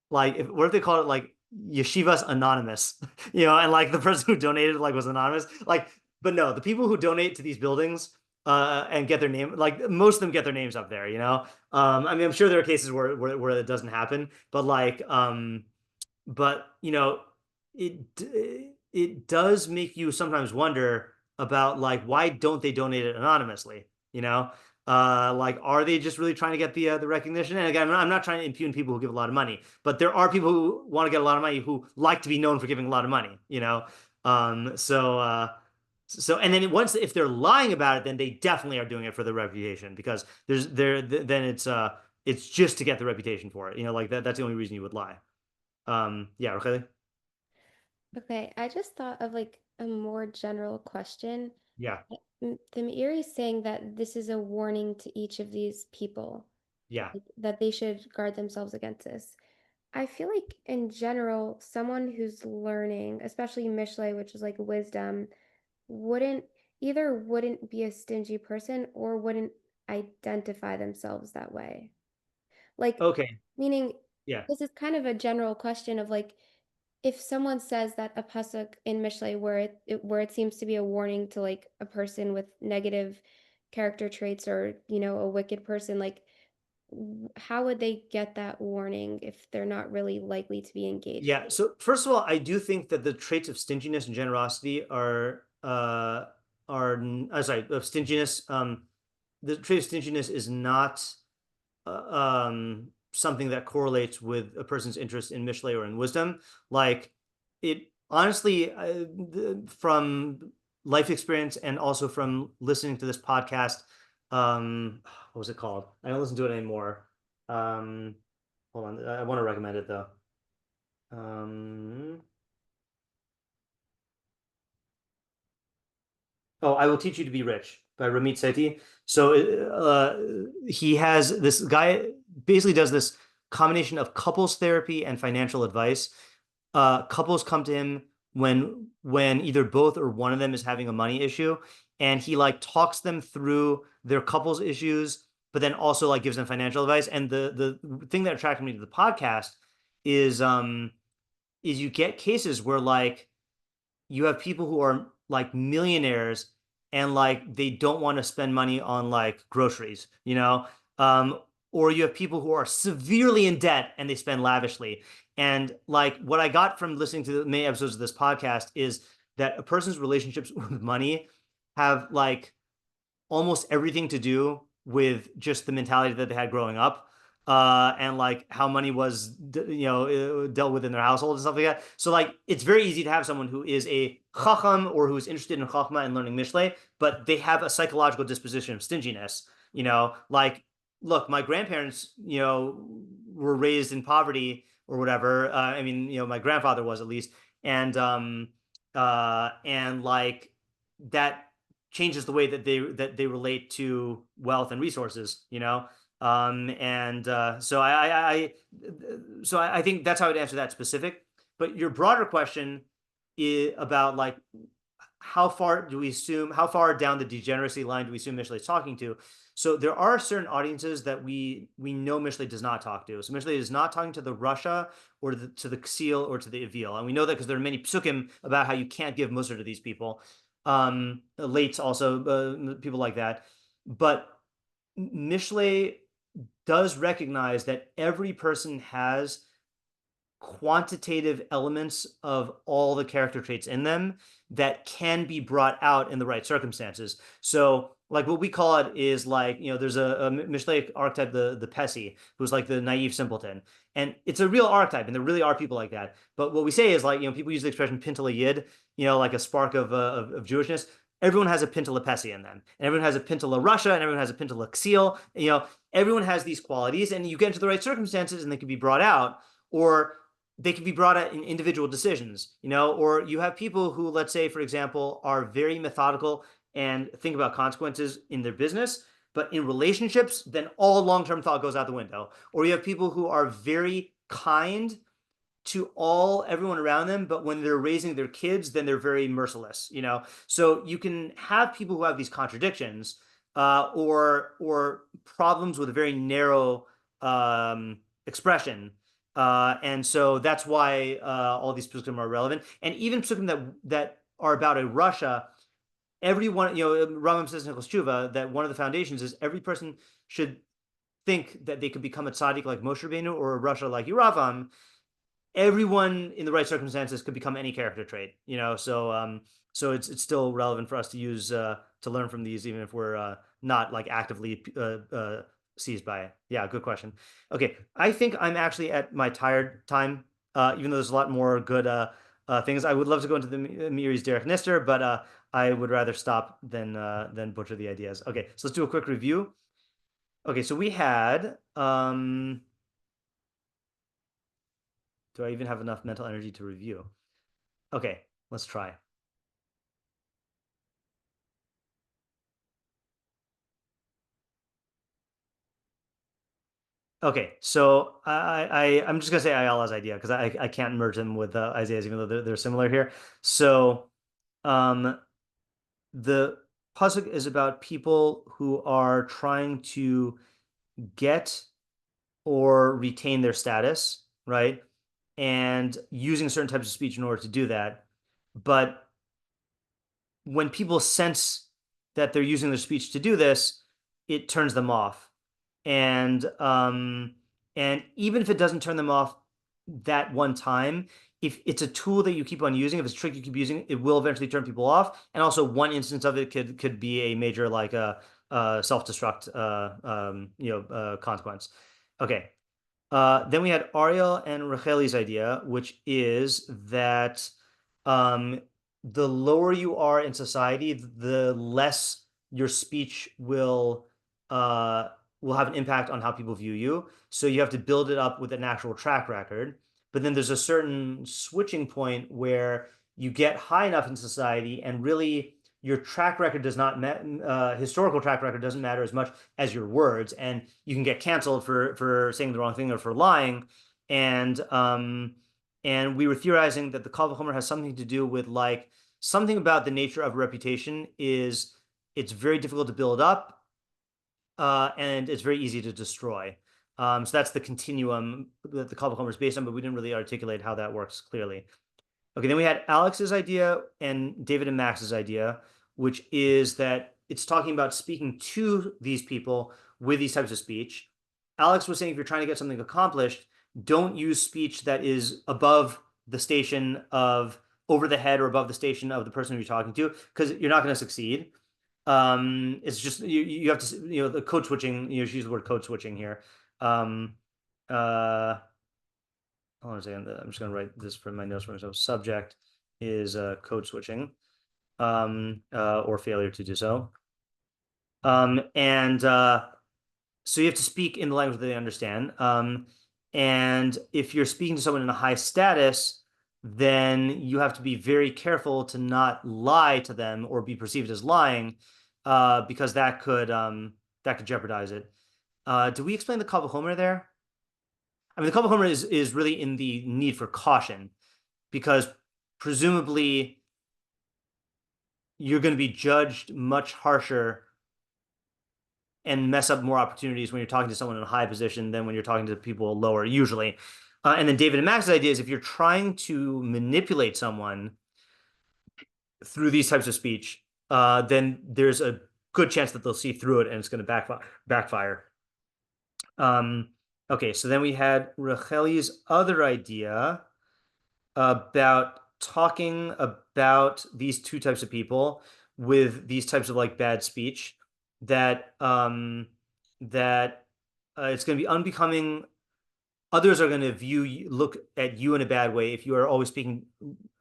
like what if they call it like Yeshivas Anonymous, and like the person who donated like was anonymous, like, but no, the people who donate to these buildings and get their name, like most of them get their names up there, I mean, I'm sure there are cases where it doesn't happen, but like but it does make you sometimes wonder about like, why don't they donate it anonymously, like, are they just really trying to get the recognition? And again, I'm not trying to impugn people who give a lot of money, but there are people who want to get a lot of money who like to be known for giving a lot of money, so and then once, if they're lying about it, then they definitely are doing it for the reputation, because then it's just to get the reputation for it, like that's the only reason you would lie. Yeah, okay. Okay, I just thought of like a more general question. Yeah. The Meiri is saying that this is a warning to each of these people. Yeah. That they should guard themselves against this. I feel like in general, someone who's learning, especially Mishlei, which is like wisdom, wouldn't be a stingy person or wouldn't identify themselves that way. Like, okay. Meaning, Yeah. this is kind of a general question of like, if someone says that a pasuk in Mishlei where it seems to be a warning to like a person with negative character traits, or a wicked person, like how would they get that warning if they're not really likely to be engaged? Yeah. So first of all, I do think that the traits of stinginess and generosity sorry, of stinginess. The trait of stinginess is not something that correlates with a person's interest in Mishlei or in wisdom. Like it honestly, from life experience and also from listening to this podcast, what was it called? I don't listen to it anymore. Hold on, I want to recommend it though. Oh, I Will Teach You to Be Rich by Ramit Sethi. So he has, this guy basically does this combination of couples therapy and financial advice. Couples come to him when either both or one of them is having a money issue, and he like talks them through their couples issues, but then also like gives them financial advice. And the thing that attracted me to the podcast is you get cases where like you have people who are like millionaires and like they don't want to spend money on like groceries, or you have people who are severely in debt and they spend lavishly. And like what I got from listening to the many episodes of this podcast is that a person's relationships with money have like almost everything to do with just the mentality that they had growing up, and like how money was, dealt with in their household and stuff like that. So like it's very easy to have someone who is a chacham or who is interested in chachma and learning Mishlei, but they have a psychological disposition of stinginess. Like look, my grandparents, were raised in poverty or whatever. My grandfather was at least, and like that changes the way that they relate to wealth and resources, so I think that's how I'd answer that specific. But your broader question is about like how far down the degeneracy line do we assume Mishlei is talking to? So there are certain audiences that we know Mishlei does not talk to. So Mishlei is not talking to the Russia or to the Ksil or to the Evil, and we know that because there are many psukim about how you can't give Musar to these people. Lates also, people like that. But Mishlei does recognize that every person has quantitative elements of all the character traits in them that can be brought out in the right circumstances. So like what we call it is like, there's a Mishlei archetype, the Pesi, who's like the naive simpleton. And it's a real archetype, and there really are people like that. But what we say is like, people use the expression pintala yid, like a spark of Jewishness. Everyone has a pintala Pesi in them, and everyone has a pintala Russia, and everyone has a pintala Ksil. Everyone has these qualities, and you get into the right circumstances, and they can be brought out, or they can be brought out in individual decisions, or you have people who, let's say, for example, are very methodical and think about consequences in their business, but in relationships, then all long-term thought goes out the window. Or you have people who are very kind to everyone around them, but when they're raising their kids, then they're very merciless, So you can have people who have these contradictions, or problems with a very narrow expression. And so that's why all these psukim are relevant. And even psukim that are about a Russia, everyone, Rambam says in Hilchos Tshuva that one of the foundations is every person should think that they could become a tzaddik like Moshe Rabbeinu or a Russia like Yeravam. Everyone in the right circumstances could become any character trait, so it's still relevant for us to use to learn from these, even if we're not like actively seized by it. Yeah, good question. Okay, I think I'm actually at my tired time, even though there's a lot more good things. I would love to go into the Meiri's Derek Nister, but I would rather stop than butcher the ideas. Okay, so let's do a quick review. Okay, so we had do I even have enough mental energy to review? Okay, let's try. Okay, so I'm just gonna say Ayala's idea because I can't merge them with Isaiah's, even though they're similar here. So, the pasuk is about people who are trying to get or retain their status, right? And using certain types of speech in order to do that. But when people sense that they're using their speech to do this, it turns them off. And even if it doesn't turn them off that one time, if it's a tool that you keep on using, if it's a trick you keep using, it will eventually turn people off. And also one instance of it could be a major like self-destruct consequence. Okay. Then we had Ariel and Racheli's idea, which is that the lower you are in society, the less your speech will have an impact on how people view you. So you have to build it up with an actual track record. But then there's a certain switching point where you get high enough in society, and really your track record does not historical track record doesn't matter as much as your words, and you can get canceled for saying the wrong thing or for lying. And we were theorizing that the Kal V'chomer has something to do with like something about the nature of a reputation is it's very difficult to build up, and it's very easy to destroy. So that's the continuum that the Kavachomer is based on, but we didn't really articulate how that works clearly. Okay, then we had Alex's idea and David and Max's idea, which is that it's talking about speaking to these people with these types of speech. Alex was saying if you're trying to get something accomplished, don't use speech that is above the station of, over the head or above the station of the person who you're talking to, because you're not going to succeed. It's just you have to, the code switching, she used the word code switching here. Hold on a second. I'm just going to write this from my notes for myself. Subject is code switching, or failure to do so. So you have to speak in the language that they understand. And if you're speaking to someone in a high status, then you have to be very careful to not lie to them or be perceived as lying, because that could jeopardize it. Do we explain the Kavachomer there? I mean, the Kavachomer is really in the need for caution, because presumably you're going to be judged much harsher and mess up more opportunities when you're talking to someone in a high position than when you're talking to people lower, usually. And then David and Max's idea is if you're trying to manipulate someone through these types of speech, then there's a good chance that they'll see through it and it's going to backfire. Okay, so then we had Racheli's other idea about talking about these two types of people with these types of like bad speech, that it's going to be unbecoming. Others are going to look at you in a bad way if you are always speaking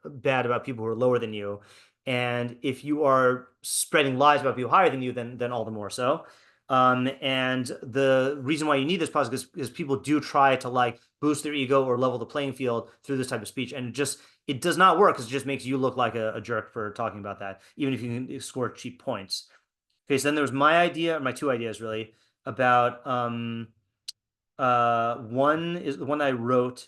bad about people who are lower than you, and if you are spreading lies about people higher than you, then all the more so. And the reason why you need this pasuk is people do try to like boost their ego or level the playing field through this type of speech, and it does not work because it just makes you look like a jerk for talking about that, even if you can score cheap points. Okay, so then there was my idea, or my two ideas really, about one is the one I wrote,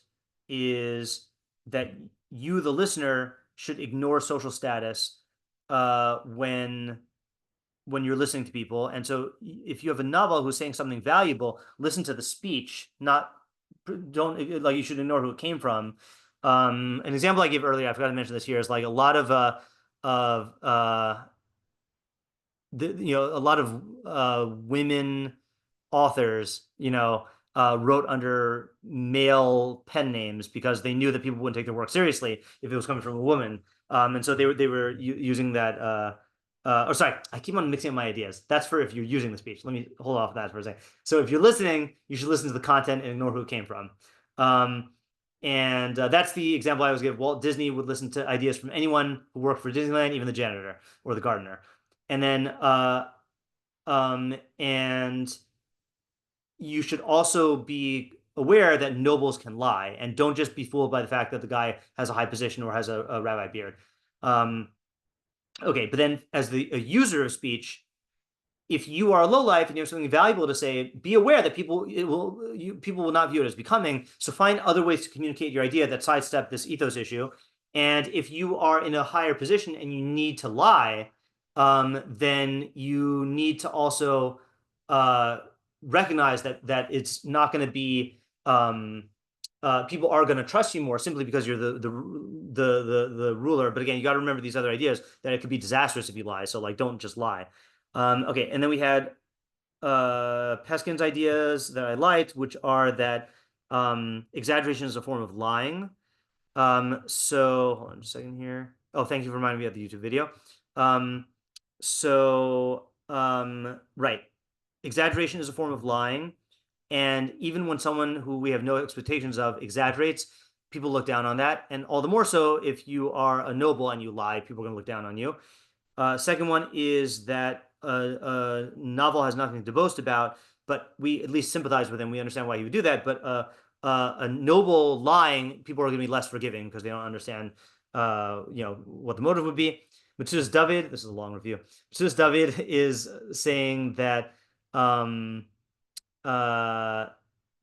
is that you, the listener, should ignore social status when you're listening to people. And so if you have a novel who's saying something valuable, listen to the speech, don't like, you should ignore who it came from. An example I gave earlier, I forgot to mention this here, is like a lot of women authors, wrote under male pen names because they knew that people wouldn't take their work seriously if it was coming from a woman. And so they were using that. Sorry, I keep on mixing up my ideas. That's for if you're using the speech. Let me hold off that for a second. So if you're listening, you should listen to the content and ignore who it came from. That's the example I always give. Walt Disney would listen to ideas from anyone who worked for Disneyland, even the janitor or the gardener. And then, and you should also be aware that nobles can lie, and don't just be fooled by the fact that the guy has a high position or has a rabbi beard. Okay, but then as a user of speech, if you are a lowlife and you have something valuable to say, be aware that people will not view it as becoming. So find other ways to communicate your idea that sidestep this ethos issue. And if you are in a higher position and you need to lie, then you need to also recognize that it's not going to be people are going to trust you more simply because you're the ruler. But again, you got to remember these other ideas, that it could be disastrous if you lie. So like, don't just lie. Okay, and then we had Peskin's ideas that I liked, which are that exaggeration is a form of lying. So hold on just a second here. Oh, thank you for reminding me of the YouTube video. Right. Exaggeration is a form of lying. And even when someone who we have no expectations of exaggerates, people look down on that. And all the more so if you are a noble and you lie, people are going to look down on you. Second one is that a novel has nothing to boast about, but we at least sympathize with him. We understand why he would do that. But a noble lying, people are going to be less forgiving because they don't understand, what the motive would be. Matsudas David, this is a long review. Matsudas David is saying that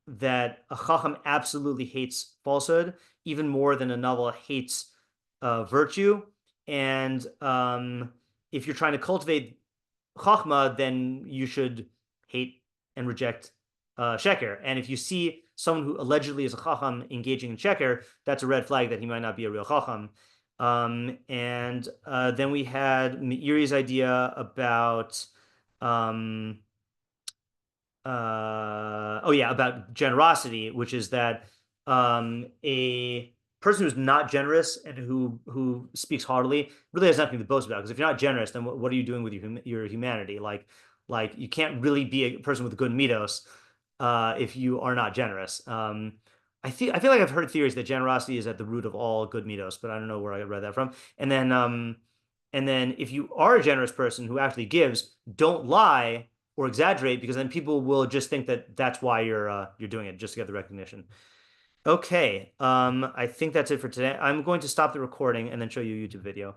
that a chacham absolutely hates falsehood, even more than a novel hates virtue. And if you're trying to cultivate chachma, then you should hate and reject sheker. And if you see someone who allegedly is a chacham engaging in sheker, that's a red flag that he might not be a real chacham. And then we had Meiri's idea about about generosity, which is that a person who's not generous and who speaks haughtily really has nothing to boast about. Because if you're not generous, then what are you doing with your humanity? Like you can't really be a person with good mitos if you are not generous. I feel like I've heard theories that generosity is at the root of all good mitos, but I don't know where I read that from. And then if you are a generous person who actually gives, don't lie or exaggerate, because then people will just think that that's why you're doing it, just to get the recognition. Okay, I think that's it for today. I'm going to stop the recording and then show you a YouTube video.